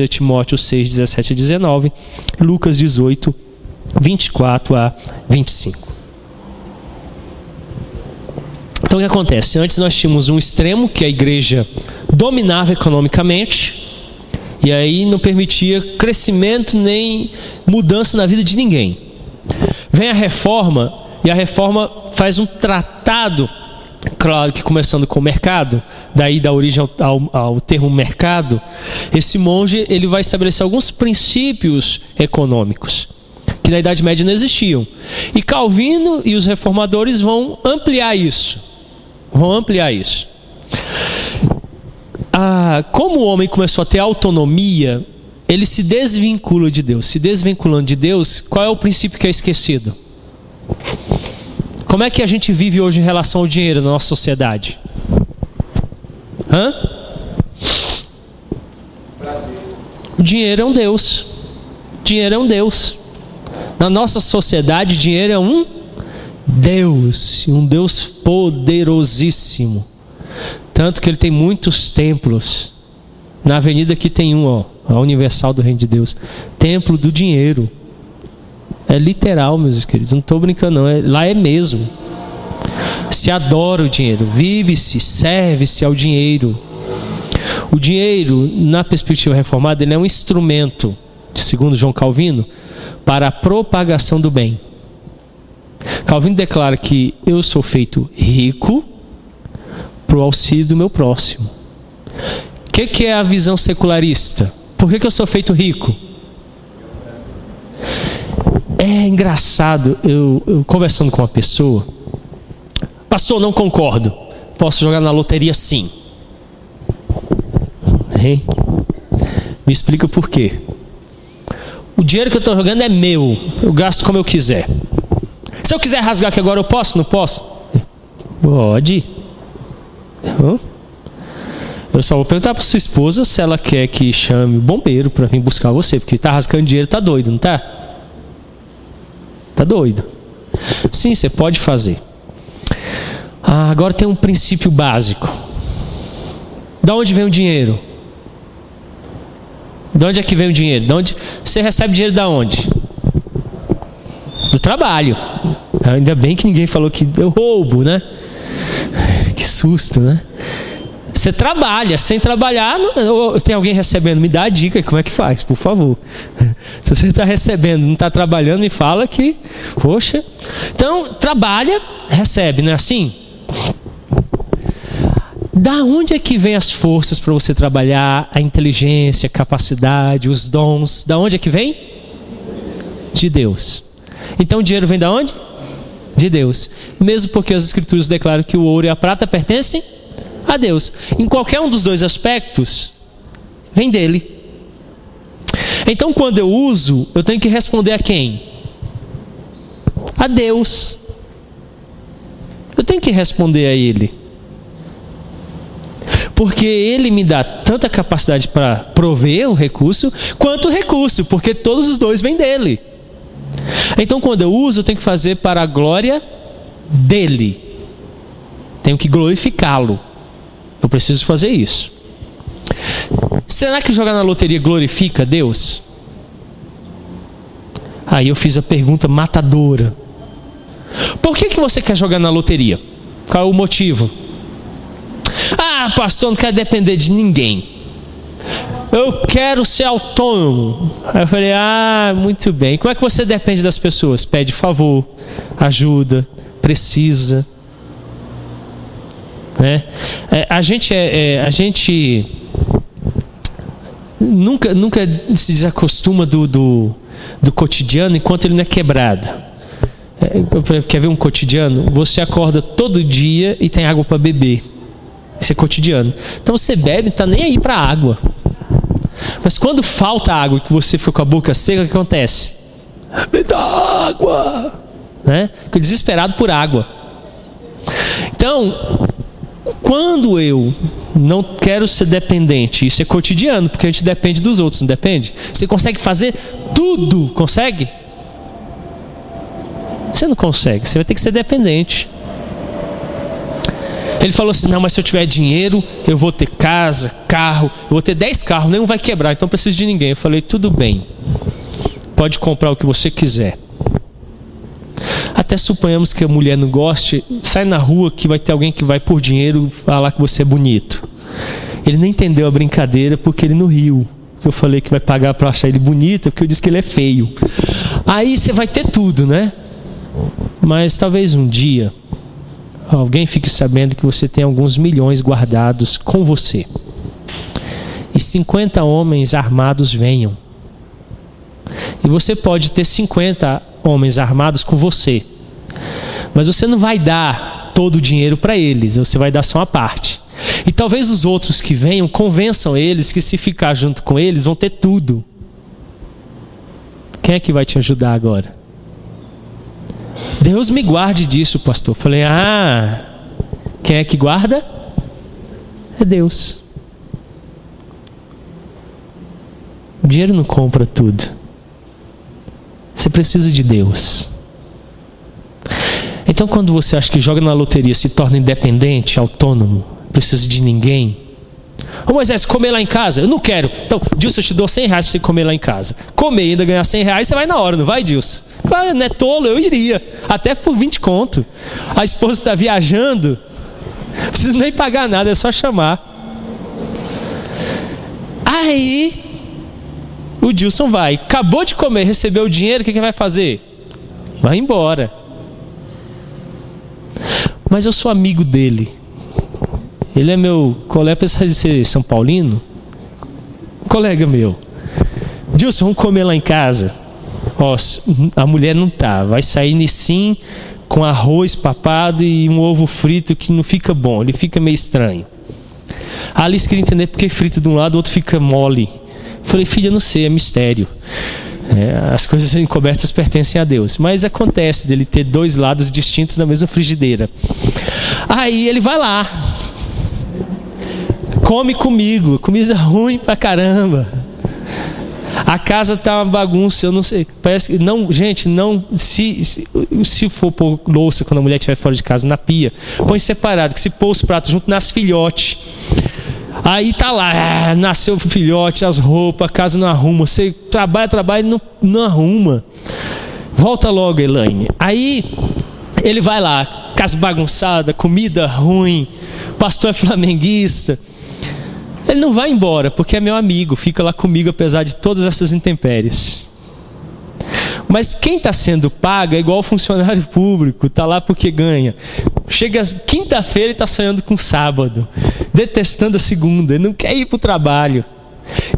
Timóteo 6, 17 e 19, Lucas 18, 24 a 25. Então o que acontece? Antes nós tínhamos um extremo que a igreja dominava economicamente e aí não permitia crescimento nem mudança na vida de ninguém. Vem a reforma e a reforma faz um tratado, claro que começando com o mercado, daí dá origem ao termo mercado. Esse monge ele vai estabelecer alguns princípios econômicos que na Idade Média não existiam. E Calvino e os reformadores vão ampliar isso. Como o homem começou a ter autonomia, ele se desvincula de Deus. Se desvinculando de Deus, qual é o princípio que é esquecido? Como é que a gente vive hoje em relação ao dinheiro na nossa sociedade? O dinheiro é um Deus. Dinheiro é um Deus. Na nossa sociedade, dinheiro é um Deus poderosíssimo. Tanto que ele tem muitos templos. Na avenida aqui tem a Universal do Reino de Deus. Templo do dinheiro. É literal, meus queridos. Não estou brincando, não. Lá é mesmo. Se adora o dinheiro. Vive-se, serve-se ao dinheiro. O dinheiro, na perspectiva reformada, ele é um instrumento, segundo João Calvino, para a propagação do bem. Calvino declara que eu sou feito rico para o auxílio do meu próximo. O que é a visão secularista? Por que eu sou feito rico? É engraçado, eu conversando com uma pessoa, pastor, não concordo, posso jogar na loteria sim. Hein? Me explica por quê. O dinheiro que eu estou jogando é meu, eu gasto como eu quiser. Se eu quiser rasgar aqui agora, eu posso? Não posso? Pode. Eu só vou perguntar para sua esposa se ela quer que chame o bombeiro para vir buscar você, porque está rasgando dinheiro, está doido, não está? Está doido. Sim, você pode fazer. Agora tem um princípio básico. De onde vem o dinheiro? De onde é que vem o dinheiro? De onde você recebe dinheiro da onde? Do trabalho. Ainda bem que ninguém falou que deu roubo, né? Que susto, né? Você trabalha, sem trabalhar, ou tem alguém recebendo, me dá a dica, como é que faz, por favor. Se você está recebendo, não está trabalhando, me fala que, poxa. Então, trabalha, recebe, não é assim? Da onde é que vem as forças para você trabalhar, a inteligência, a capacidade, os dons? Da onde é que vem? De Deus. Então o dinheiro vem da onde? De Deus. Mesmo porque as Escrituras declaram que o ouro e a prata pertencem a Deus. Em qualquer um dos dois aspectos, vem dele. Então quando eu uso, eu tenho que responder a quem? A Deus. Eu tenho que responder a Ele. Porque Ele me dá tanta capacidade para prover o recurso, quanto o recurso, porque todos os dois vêm dele. Então quando eu uso, eu tenho que fazer para a glória dele. Tenho que glorificá-lo. Eu preciso fazer isso. Será que jogar na loteria glorifica Deus? Aí eu fiz a pergunta matadora. Por que você quer jogar na loteria? Qual é o motivo? Ah, pastor, não quero depender de ninguém. Eu quero ser autônomo. Aí eu falei, muito bem. Como é que você depende das pessoas? Pede favor, ajuda, precisa. Né? A gente nunca se desacostuma do cotidiano enquanto ele não é quebrado. Quer ver um cotidiano? Você acorda todo dia e tem água para beber. Isso é cotidiano. Então você bebe, não está nem aí para a água. Mas quando falta água e que você fica com a boca seca, o que acontece? Me dá água! Né? Fica desesperado por água. Então, quando eu não quero ser dependente, isso é cotidiano, porque a gente depende dos outros, não depende? Você consegue fazer tudo, consegue? Você não consegue, você vai ter que ser dependente. Ele falou assim, não, mas se eu tiver dinheiro, eu vou ter casa, carro, eu vou ter 10 carros, nenhum vai quebrar, então não preciso de ninguém. Eu falei, tudo bem, pode comprar o que você quiser. Até suponhamos que a mulher não goste, sai na rua que vai ter alguém que vai por dinheiro falar que você é bonito. Ele não entendeu a brincadeira porque ele não riu. Porque eu falei que vai pagar para achar ele bonito, porque eu disse que ele é feio. Aí você vai ter tudo, né? Mas talvez um dia alguém fique sabendo que você tem alguns milhões guardados com você. E 50 homens armados venham. E você pode ter 50 homens armados com você. Mas você não vai dar todo o dinheiro para eles, você vai dar só uma parte. E talvez os outros que venham convençam eles que se ficar junto com eles vão ter tudo. Quem é que vai te ajudar agora? Deus me guarde disso, pastor. Falei, quem é que guarda? É Deus. O dinheiro não compra tudo. Você precisa de Deus. Então quando você acha que joga na loteria, se torna independente, autônomo, precisa de ninguém. Ô Moisés, comer lá em casa? Eu não quero. Então, Dilson, eu te dou 100 reais para você comer lá em casa. Comer e ainda ganhar 100 reais, você vai na hora, não vai, Dilson? Claro, não é tolo, eu iria. Até por 20 conto. A esposa está viajando, não precisa nem pagar nada, é só chamar. Aí, o Dilson vai. Acabou de comer, recebeu o dinheiro, o que vai fazer? Vai embora. Mas eu sou amigo dele. Ele é meu colega, apesar de ser São Paulino, colega meu. Dilson, vamos comer lá em casa. Ó, a mulher não tá, vai sair nisim com arroz papado e um ovo frito que não fica bom, ele fica meio estranho. A Alice queria entender porque frita de um lado, o outro fica mole. Falei, filha, eu não sei, é mistério. As coisas encobertas pertencem a Deus. Mas acontece dele ter dois lados distintos na mesma frigideira. Aí ele vai lá, come comigo, comida ruim pra caramba. A casa tá uma bagunça, eu não sei. Parece que não, gente, não. Se for pôr louça quando a mulher estiver fora de casa na pia, põe separado, que se pôr os pratos junto nas filhotes. Aí tá lá, nasceu o filhote, as roupas, a casa não arruma. Você trabalha e não arruma. Volta logo, Elaine. Aí ele vai lá, casa bagunçada, comida ruim, o pastor é flamenguista. Ele não vai embora, porque é meu amigo, fica lá comigo apesar de todas essas intempéries. Mas quem está sendo pago é igual o funcionário público, está lá porque ganha. Chega quinta-feira e está sonhando com sábado, detestando a segunda, ele não quer ir para o trabalho.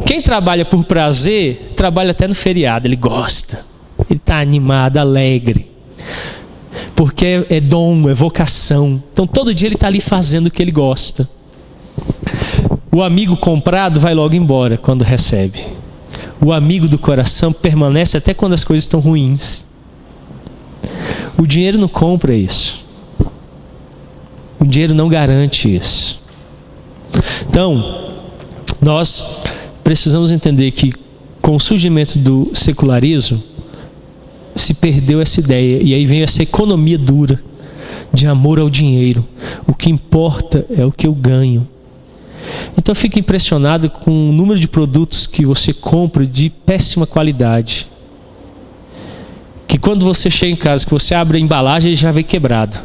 Quem trabalha por prazer, trabalha até no feriado, ele gosta. Ele está animado, alegre. Porque é dom, é vocação. Então todo dia ele está ali fazendo o que ele gosta. O amigo comprado vai logo embora quando recebe. O amigo do coração permanece até quando as coisas estão ruins. O dinheiro não compra isso. O dinheiro não garante isso. Então, nós precisamos entender que com o surgimento do secularismo, se perdeu essa ideia. E aí veio essa economia dura de amor ao dinheiro. O que importa é o que eu ganho. Então eu fico impressionado com o número de produtos que você compra de péssima qualidade. Que quando você chega em casa, que você abre a embalagem, ele já vem quebrado.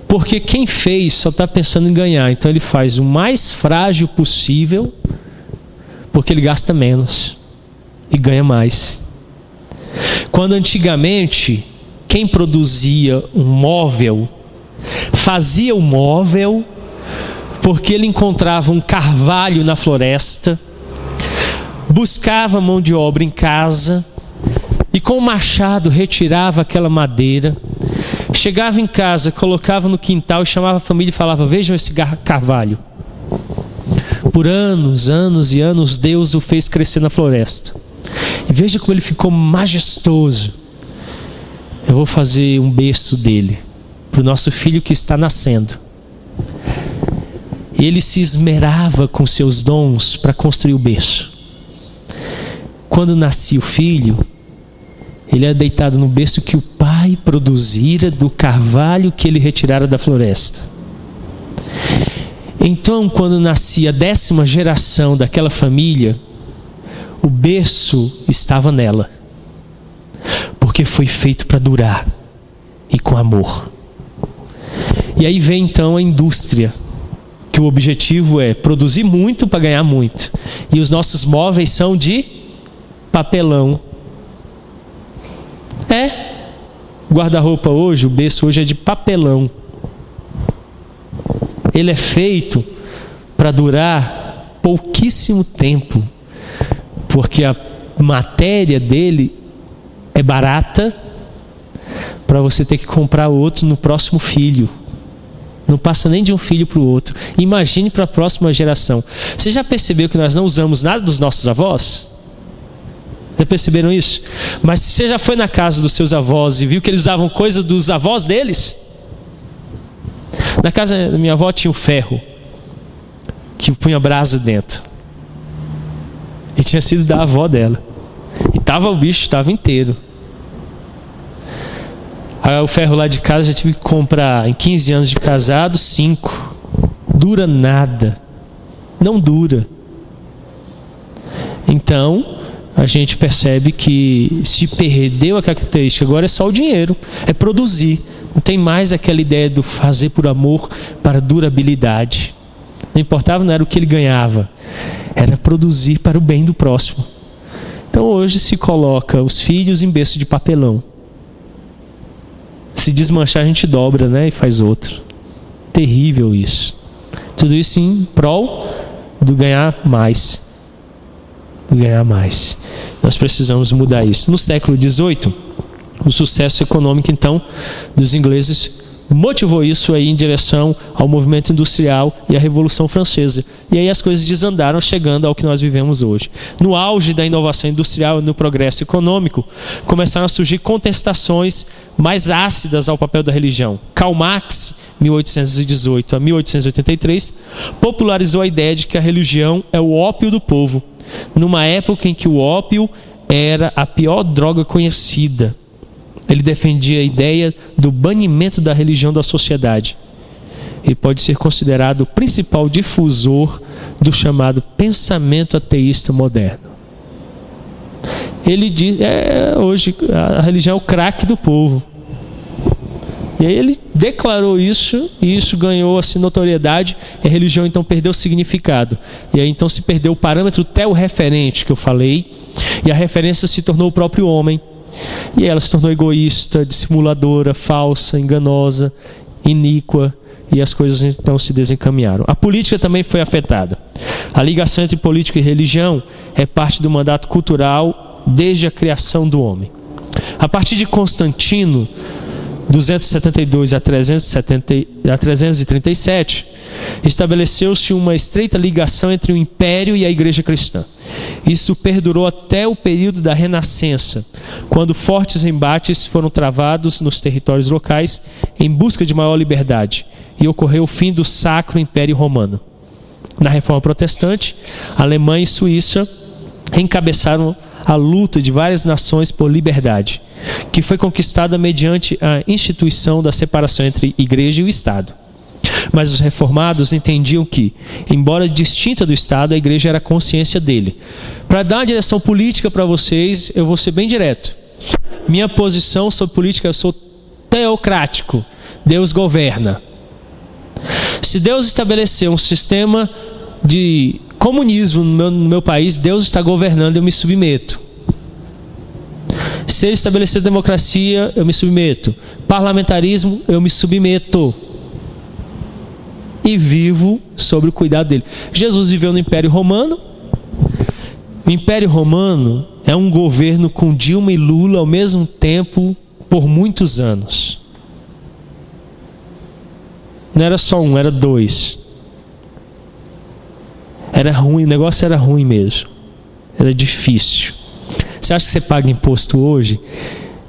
Porque quem fez só está pensando em ganhar. Então ele faz o mais frágil possível, porque ele gasta menos e ganha mais. Quando antigamente, quem produzia um móvel, fazia o móvel porque ele encontrava um carvalho na floresta, buscava mão de obra em casa e com o machado retirava aquela madeira, chegava em casa, colocava no quintal e chamava a família e falava: vejam esse carvalho. Por anos, anos e anos, Deus o fez crescer na floresta. E veja como ele ficou majestoso. Eu vou fazer um berço dele para o nosso filho que está nascendo. Ele se esmerava com seus dons para construir o berço. Quando nascia o filho, ele era deitado no berço que o pai produzira do carvalho que ele retirara da floresta. Então, quando nascia a 10ª geração daquela família, o berço estava nela, porque foi feito para durar e com amor. E aí vem então a indústria, que o objetivo é produzir muito para ganhar muito. E os nossos móveis são de papelão. O guarda-roupa hoje, o berço hoje é de papelão. Ele é feito para durar pouquíssimo tempo, porque a matéria dele é barata para você ter que comprar outro no próximo filho. Não passa nem de um filho para o outro. Imagine para a próxima geração. Você já percebeu que nós não usamos nada dos nossos avós? Já perceberam isso? Mas você já foi na casa dos seus avós e viu que eles usavam coisa dos avós deles? Na casa da minha avó tinha um ferro que punha brasa dentro. E tinha sido da avó dela. E o bicho estava inteiro. Aí o ferro lá de casa já tive que comprar em 15 anos de casado, 5. Dura nada. Não dura. Então, a gente percebe que se perdeu a característica, agora é só o dinheiro. É produzir. Não tem mais aquela ideia do fazer por amor para durabilidade. Não importava, não era o que ele ganhava. Era produzir para o bem do próximo. Então hoje se coloca os filhos em berço de papelão. Se desmanchar a gente dobra, né? E faz outro. Terrível isso. Tudo isso em prol do ganhar mais. Do ganhar mais. Nós precisamos mudar isso. No século XVIII, o sucesso econômico, então, dos ingleses motivou isso aí em direção ao movimento industrial e à Revolução Francesa. E aí as coisas desandaram, chegando ao que nós vivemos hoje. No auge da inovação industrial e no progresso econômico, começaram a surgir contestações mais ácidas ao papel da religião. Karl Marx, 1818 a 1883, popularizou a ideia de que a religião é o ópio do povo, numa época em que o ópio era a pior droga conhecida. Ele defendia a ideia do banimento da religião da sociedade. Ele pode ser considerado o principal difusor do chamado pensamento ateísta moderno. Ele diz, hoje a religião é o crack do povo. E aí ele declarou isso, e isso ganhou assim, notoriedade, e a religião então perdeu o significado. E aí então se perdeu o parâmetro teorreferente que eu falei, e a referência se tornou o próprio homem. E ela se tornou egoísta, dissimuladora, falsa, enganosa, iníqua, e as coisas então se desencaminharam. A política também foi afetada. A ligação entre política e religião é parte do mandato cultural desde a criação do homem. A partir de Constantino, 272 a 337, estabeleceu-se uma estreita ligação entre o Império e a Igreja Cristã. Isso perdurou até o período da Renascença, quando fortes embates foram travados nos territórios locais em busca de maior liberdade, e ocorreu o fim do Sacro Império Romano. Na Reforma Protestante, Alemanha e Suíça encabeçaram a luta de várias nações por liberdade, que foi conquistada mediante a instituição da separação entre Igreja e o Estado. Mas os reformados entendiam que, embora distinta do Estado, a Igreja era a consciência dele. Para dar uma direção política para vocês, eu vou ser bem direto. Minha posição sobre política, eu sou teocrático. Deus governa. Se Deus estabeleceu um sistema de comunismo no meu país, Deus está governando, eu me submeto. Se ele estabelecer democracia, eu me submeto. Parlamentarismo, eu me submeto. E vivo sob o cuidado dele. Jesus viveu no Império Romano. O Império Romano é um governo com Dilma e Lula ao mesmo tempo por muitos anos. Não era só um, era dois. Era ruim, o negócio era ruim mesmo. Era difícil. Você acha que você paga imposto hoje?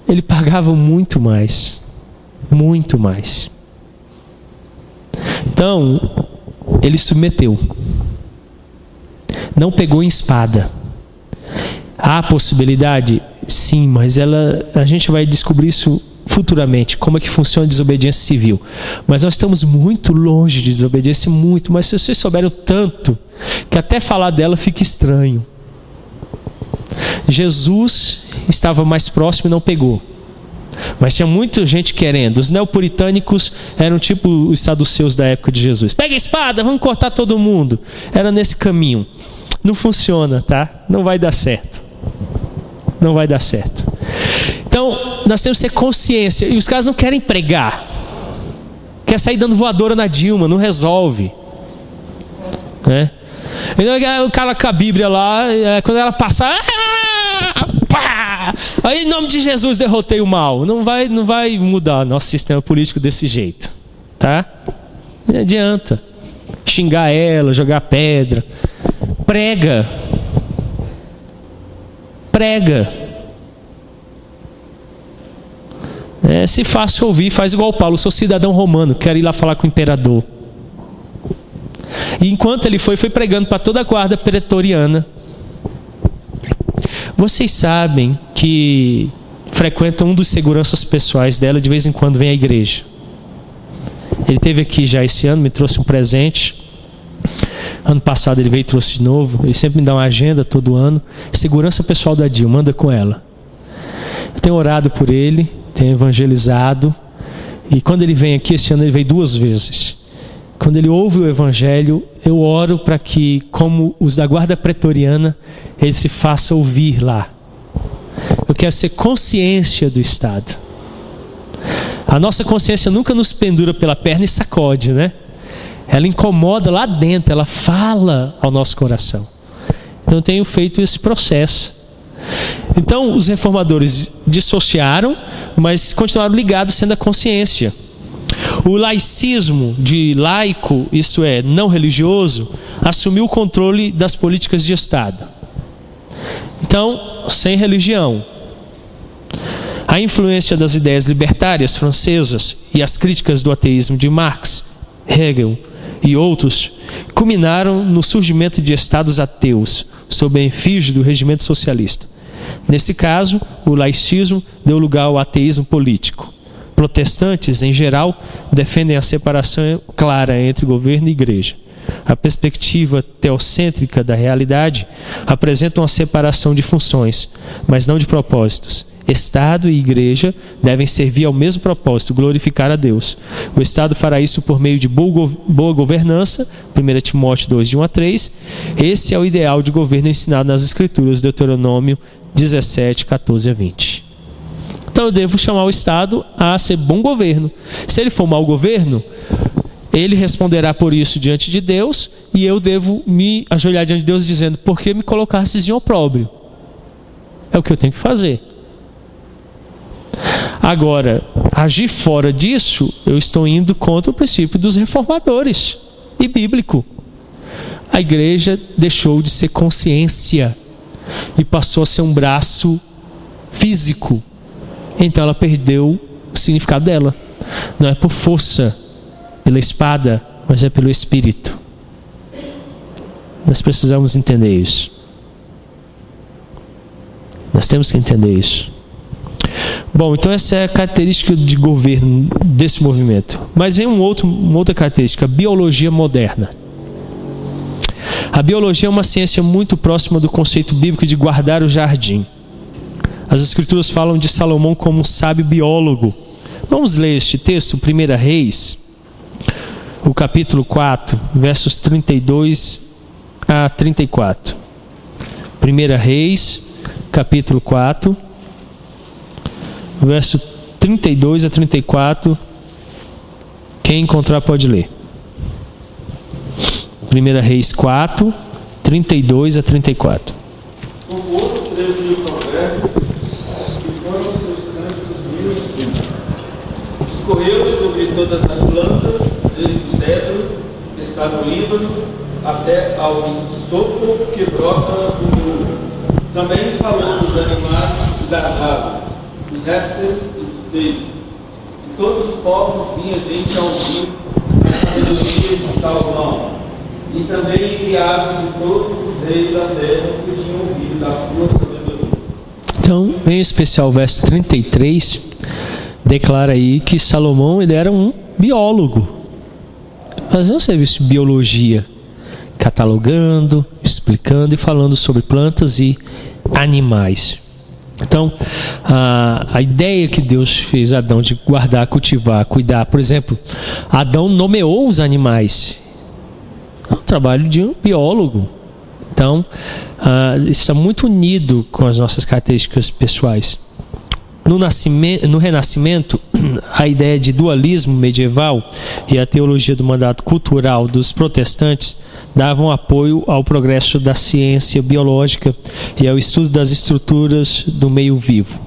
Ele pagava muito mais. Muito mais. Então, ele submeteu. Não pegou em espada. Há possibilidade? Sim, mas a gente vai descobrir isso futuramente, como é que funciona a desobediência civil. Mas nós estamos muito longe de desobediência, muito. Mas se vocês souberam tanto, que até falar dela fica estranho. Jesus estava mais próximo e não pegou. Mas tinha muita gente querendo. Os neopuritânicos eram tipo os saduceus da época de Jesus. Pega a espada, vamos cortar todo mundo. Era nesse caminho. Não funciona, tá? Não vai dar certo. Não vai dar certo. Então, nós temos que ter consciência. E os caras não querem pregar. Quer sair dando voadora na Dilma, não resolve. Né? Então, o cara com a Bíblia lá, quando ela passar... Pá! Aí, em nome de Jesus, derrotei o mal. Não vai mudar nosso sistema político desse jeito. Tá? Não adianta. Xingar ela, jogar pedra. Prega. Prega. Se fácil ouvir, faz igual Paulo. Sou cidadão romano, quero ir lá falar com o imperador. E enquanto ele foi pregando para toda a guarda pretoriana. Vocês sabem que frequentam um dos seguranças pessoais dela, de vez em quando vem à igreja. Ele esteve aqui já esse ano, me trouxe um presente. Ano passado ele veio e trouxe de novo. Ele sempre me dá uma agenda todo ano. Segurança pessoal da Dilma, anda com ela. Eu tenho orado por ele, tenho evangelizado. E quando ele vem aqui, esse ano ele veio 2 vezes. Quando ele ouve o evangelho, eu oro para que, como os da guarda pretoriana, ele se faça ouvir lá. Eu quero ser consciência do Estado. A nossa consciência nunca nos pendura pela perna e sacode, né? Ela incomoda lá dentro, ela fala ao nosso coração. Então eu tenho feito esse processo. Então os reformadores dissociaram, mas continuaram ligados sendo a consciência. O laicismo de laico, isso é, não religioso, assumiu o controle das políticas de Estado. Então, sem religião. A influência das ideias libertárias francesas e as críticas do ateísmo de Marx, Hegel e outros culminaram no surgimento de estados ateus, sob a efígie do regimento socialista. Nesse caso, o laicismo deu lugar ao ateísmo político. Protestantes, em geral, defendem a separação clara entre governo e igreja. A perspectiva teocêntrica da realidade apresenta uma separação de funções, mas não de propósitos, Estado e igreja devem servir ao mesmo propósito, glorificar a Deus. O Estado fará isso por meio de boa governança, 1 Timóteo 2, de 1 a 3. Esse é o ideal de governo ensinado nas Escrituras, Deuteronômio 17, 14 a 20. Então eu devo chamar o Estado a ser bom governo. Se ele for mau governo, ele responderá por isso diante de Deus, e eu devo me ajoelhar diante de Deus dizendo: por que me colocastes em opróbrio? É o que eu tenho que fazer. Agora, agir fora disso, eu estou indo contra o princípio dos reformadores e bíblico. A igreja deixou de ser consciência e passou a ser um braço físico. Então ela perdeu o significado dela. Não é por força, pela espada, mas é pelo Espírito. Nós precisamos entender isso. Nós temos que entender isso. Bom, então essa é a característica de governo desse movimento. Mas vem uma outra característica: a biologia moderna. A biologia é uma ciência muito próxima do conceito bíblico de guardar o jardim. As Escrituras falam de Salomão como um sábio biólogo. Vamos ler este texto, 1 Reis, o capítulo 4, versos 32 a 34. 1 Reis, capítulo 4, verso 32 a 34. Quem encontrar pode ler. 1 Reis 4, 32 a 34. Composto 3.000 provérbios, que foram os seus cânticos 1.005. Escorreu sobre todas as plantas, desde o cedro, que está no Líbano, até ao sopro que brota do muro. Também falou dos animais e das aves, dos répteis e dos peixes. E todos os povos vinha gente a ouvir a sabedoria de Salomão. E também enviavam de todos os reis da terra que tinham ouvido da sua sabedoria. Então, em especial o verso 33, declara aí que Salomão ele era um biólogo. Fazia um serviço de biologia, catalogando, explicando e falando sobre plantas e animais. Então, a ideia que Deus fez Adão de guardar, cultivar, cuidar, por exemplo, Adão nomeou os animais. É um trabalho de um biólogo. Então, isso está muito unido com as nossas características pessoais. No Renascimento, a ideia de dualismo medieval e a teologia do mandato cultural dos protestantes davam apoio ao progresso da ciência biológica e ao estudo das estruturas do meio vivo.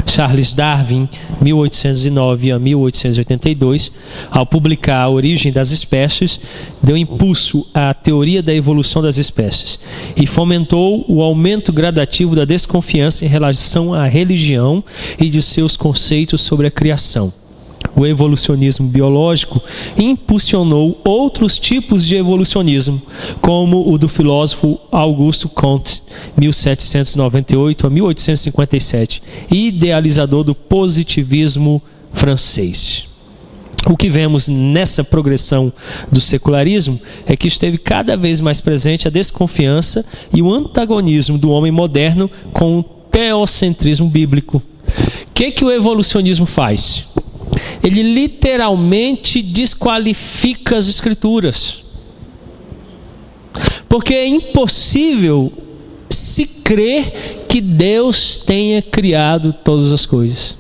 Charles Darwin, 1809 a 1882, ao publicar A Origem das Espécies, deu impulso à teoria da evolução das espécies e fomentou o aumento gradativo da desconfiança em relação à religião e de seus conceitos sobre a criação. O evolucionismo biológico impulsionou outros tipos de evolucionismo, como o do filósofo Auguste Comte, 1798 a 1857, idealizador do positivismo francês. O que vemos nessa progressão do secularismo é que esteve cada vez mais presente a desconfiança e o antagonismo do homem moderno com o teocentrismo bíblico. O que o evolucionismo faz? Ele literalmente desqualifica as Escrituras. Porque é impossível se crer que Deus tenha criado todas as coisas.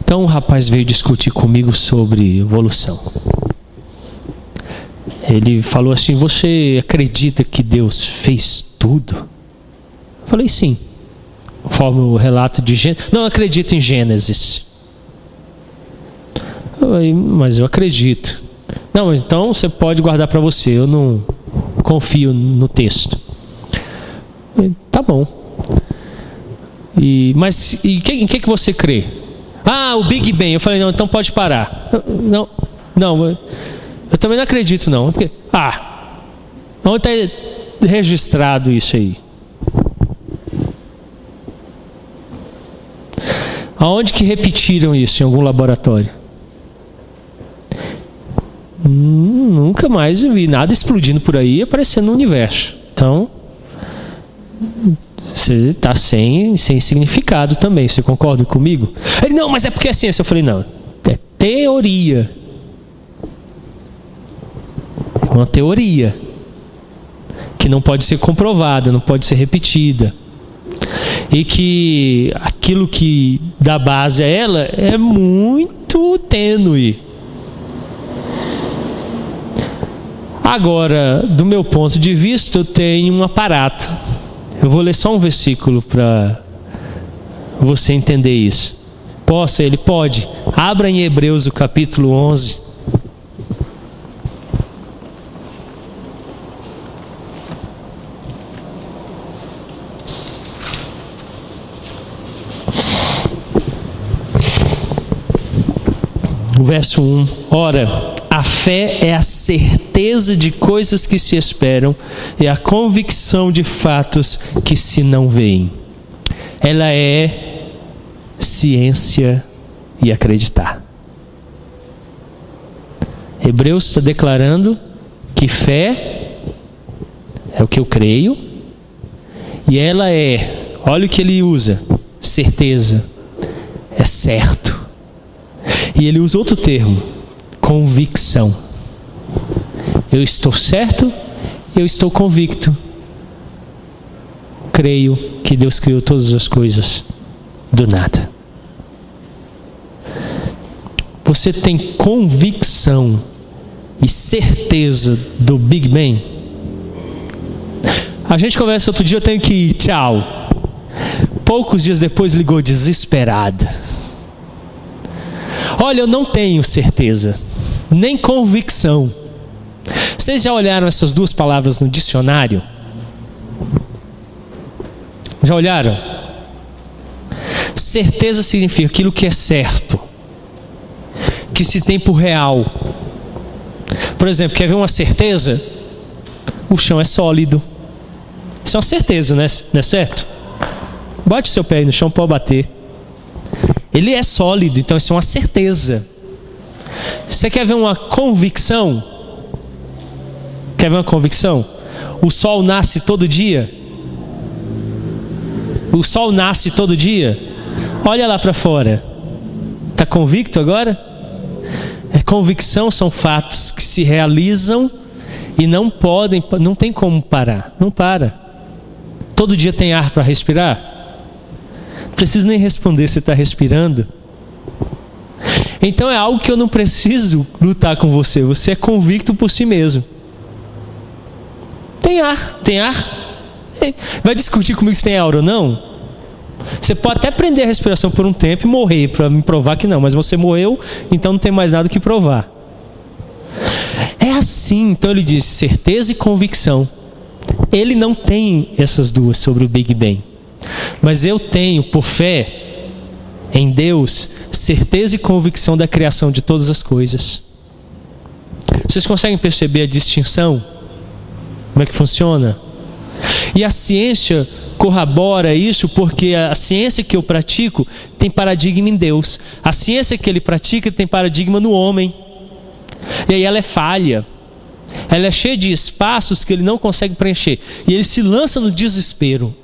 Então o rapaz veio discutir comigo sobre evolução. Ele falou assim: você acredita que Deus fez tudo? Eu falei: sim. Conforme o relato de Gênesis. Não acredito em Gênesis. Mas eu acredito. Não, mas então você pode guardar para você. Eu não confio no texto. Tá bom. Mas em que você crê? O Big Bang. Eu falei: não, então pode parar. Não, eu também não acredito não. Porque, onde está registrado isso aí? Aonde que repetiram isso? Em algum laboratório? Nunca mais eu vi nada explodindo por aí e aparecendo no universo. Então, você está sem significado também. Você concorda comigo? Ele, não, mas é porque é ciência. Eu falei, não, é teoria. É uma teoria que não pode ser comprovada, não pode ser repetida. E que aquilo que dá base a ela é muito tênue. Agora, do meu ponto de vista, eu tenho um aparato. Eu vou ler só um versículo para você entender isso. Posso? Ele pode. Abra em Hebreus o capítulo 11. O verso 1. Ora, a fé é a certeza de coisas que se esperam e a convicção de fatos que se não veem. Ela é ciência e acreditar. Hebreus está declarando que fé é o que eu creio e ela é, olha o que ele usa, certeza, é certo. E ele usa outro termo, convicção. Eu estou certo, eu estou convicto. Creio que Deus criou todas as coisas do nada. Você tem convicção e certeza do Big Bang? A gente conversa outro dia, eu tenho que ir, tchau. Poucos dias depois ligou desesperada. Olha, eu não tenho certeza, nem convicção. Vocês já olharam essas duas palavras no dicionário? Já olharam? Certeza significa aquilo que é certo, que se tem por real. Por exemplo, quer ver uma certeza? O chão é sólido. Isso é uma certeza, né? Não é certo? Bote seu pé aí no chão, pode bater. Ele é sólido, então isso é uma certeza. Você quer ver uma convicção? Quer ver uma convicção? O sol nasce todo dia? O sol nasce todo dia? Olha lá para fora. Está convicto agora? Convicção são fatos que se realizam e não tem como parar. Não para. Todo dia tem ar para respirar? Não preciso nem responder se está respirando. Então é algo que eu não preciso lutar com você. Você é convicto por si mesmo. Tem ar, tem ar. Vai discutir comigo se tem ar ou não? Você pode até prender a respiração por um tempo e morrer para me provar que não. Mas você morreu, então não tem mais nada que provar. É assim, então ele diz certeza e convicção. Ele não tem essas duas sobre o Big Bang. Mas eu tenho, por fé em Deus, certeza e convicção da criação de todas as coisas. Vocês conseguem perceber a distinção? Como é que funciona? E a ciência corrobora isso porque a ciência que eu pratico tem paradigma em Deus. A ciência que ele pratica tem paradigma no homem. E aí ela é falha. Ela é cheia de espaços que ele não consegue preencher. E ele se lança no desespero.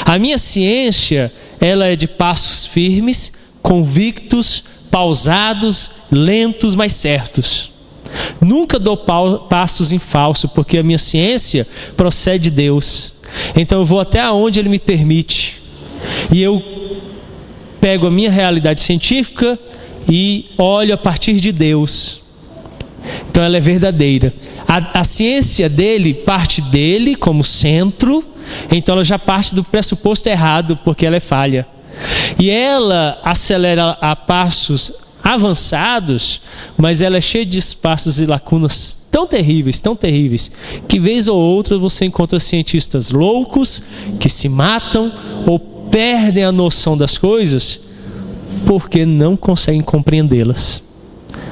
A minha ciência, ela é de passos firmes, convictos, pausados, lentos, mas certos. Nunca dou passos em falso, porque a minha ciência procede de Deus. Então eu vou até onde Ele me permite. E eu pego a minha realidade científica e olho a partir de Deus. Então ela é verdadeira. A ciência dele parte dele como centro, então ela já parte do pressuposto errado, porque ela é falha. E ela acelera a passos avançados, mas ela é cheia de espaços e lacunas tão terríveis, que vez ou outra você encontra cientistas loucos que se matam ou perdem a noção das coisas porque não conseguem compreendê-las.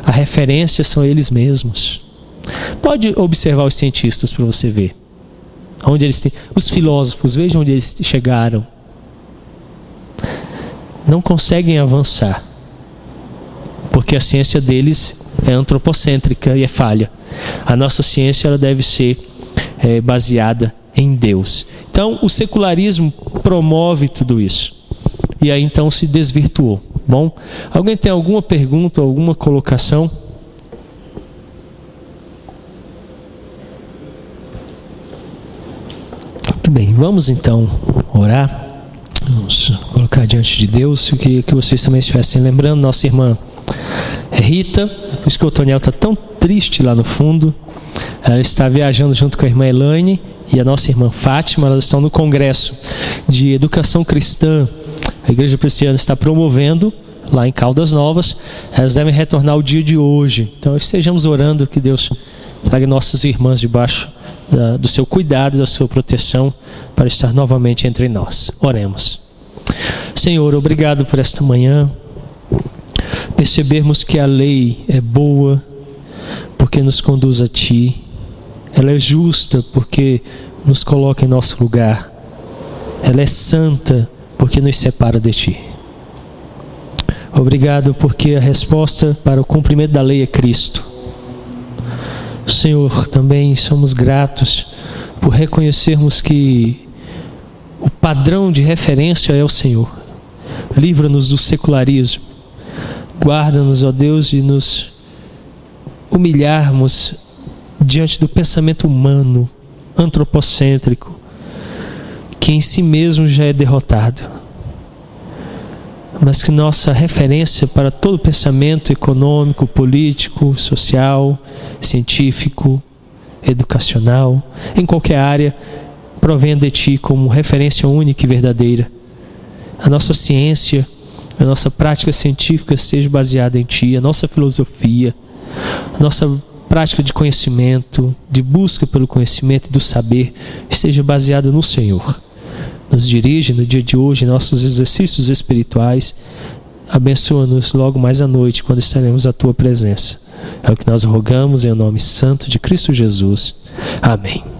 A referência são eles mesmos. Pode observar os cientistas para você ver onde eles têm. Os filósofos, vejam onde eles chegaram. Não conseguem avançar porque a ciência deles é antropocêntrica e é falha. A nossa ciência ela deve ser baseada em Deus. Então, o secularismo promove tudo isso. E aí, então, se desvirtuou. Bom, alguém tem alguma pergunta, alguma colocação? Muito bem, vamos então orar. Vamos colocar diante de Deus. Eu queria que vocês também estivessem lembrando. Nossa irmã Rita, por isso que o Toniel está tão triste lá no fundo. Ela está viajando junto com a irmã Elaine e a nossa irmã Fátima. Elas estão no congresso de educação cristã. A Igreja Presbiteriana está promovendo lá em Caldas Novas. Elas devem retornar o dia de hoje. Então estejamos orando que Deus traga nossas irmãs debaixo do seu cuidado, da sua proteção, para estar novamente entre nós. Oremos. Senhor, obrigado por esta manhã. Percebermos que a lei é boa porque nos conduz a Ti. Ela é justa porque nos coloca em nosso lugar. Ela é santa porque nos separa de Ti. Obrigado porque a resposta para o cumprimento da lei é Cristo. Senhor, também somos gratos por reconhecermos que o padrão de referência é o Senhor. Livra-nos do secularismo. Guarda-nos, ó Deus, de nos humilharmos diante do pensamento humano, antropocêntrico, que em si mesmo já é derrotado. Mas que nossa referência para todo pensamento econômico, político, social, científico, educacional, em qualquer área, provenha de Ti como referência única e verdadeira. A nossa ciência, a nossa prática científica seja baseada em Ti, a nossa filosofia, a nossa prática de conhecimento, de busca pelo conhecimento e do saber, esteja baseada no Senhor. Nos dirige no dia de hoje em nossos exercícios espirituais. Abençoa-nos logo mais à noite, quando estaremos à Tua presença. É o que nós rogamos em nome santo de Cristo Jesus. Amém.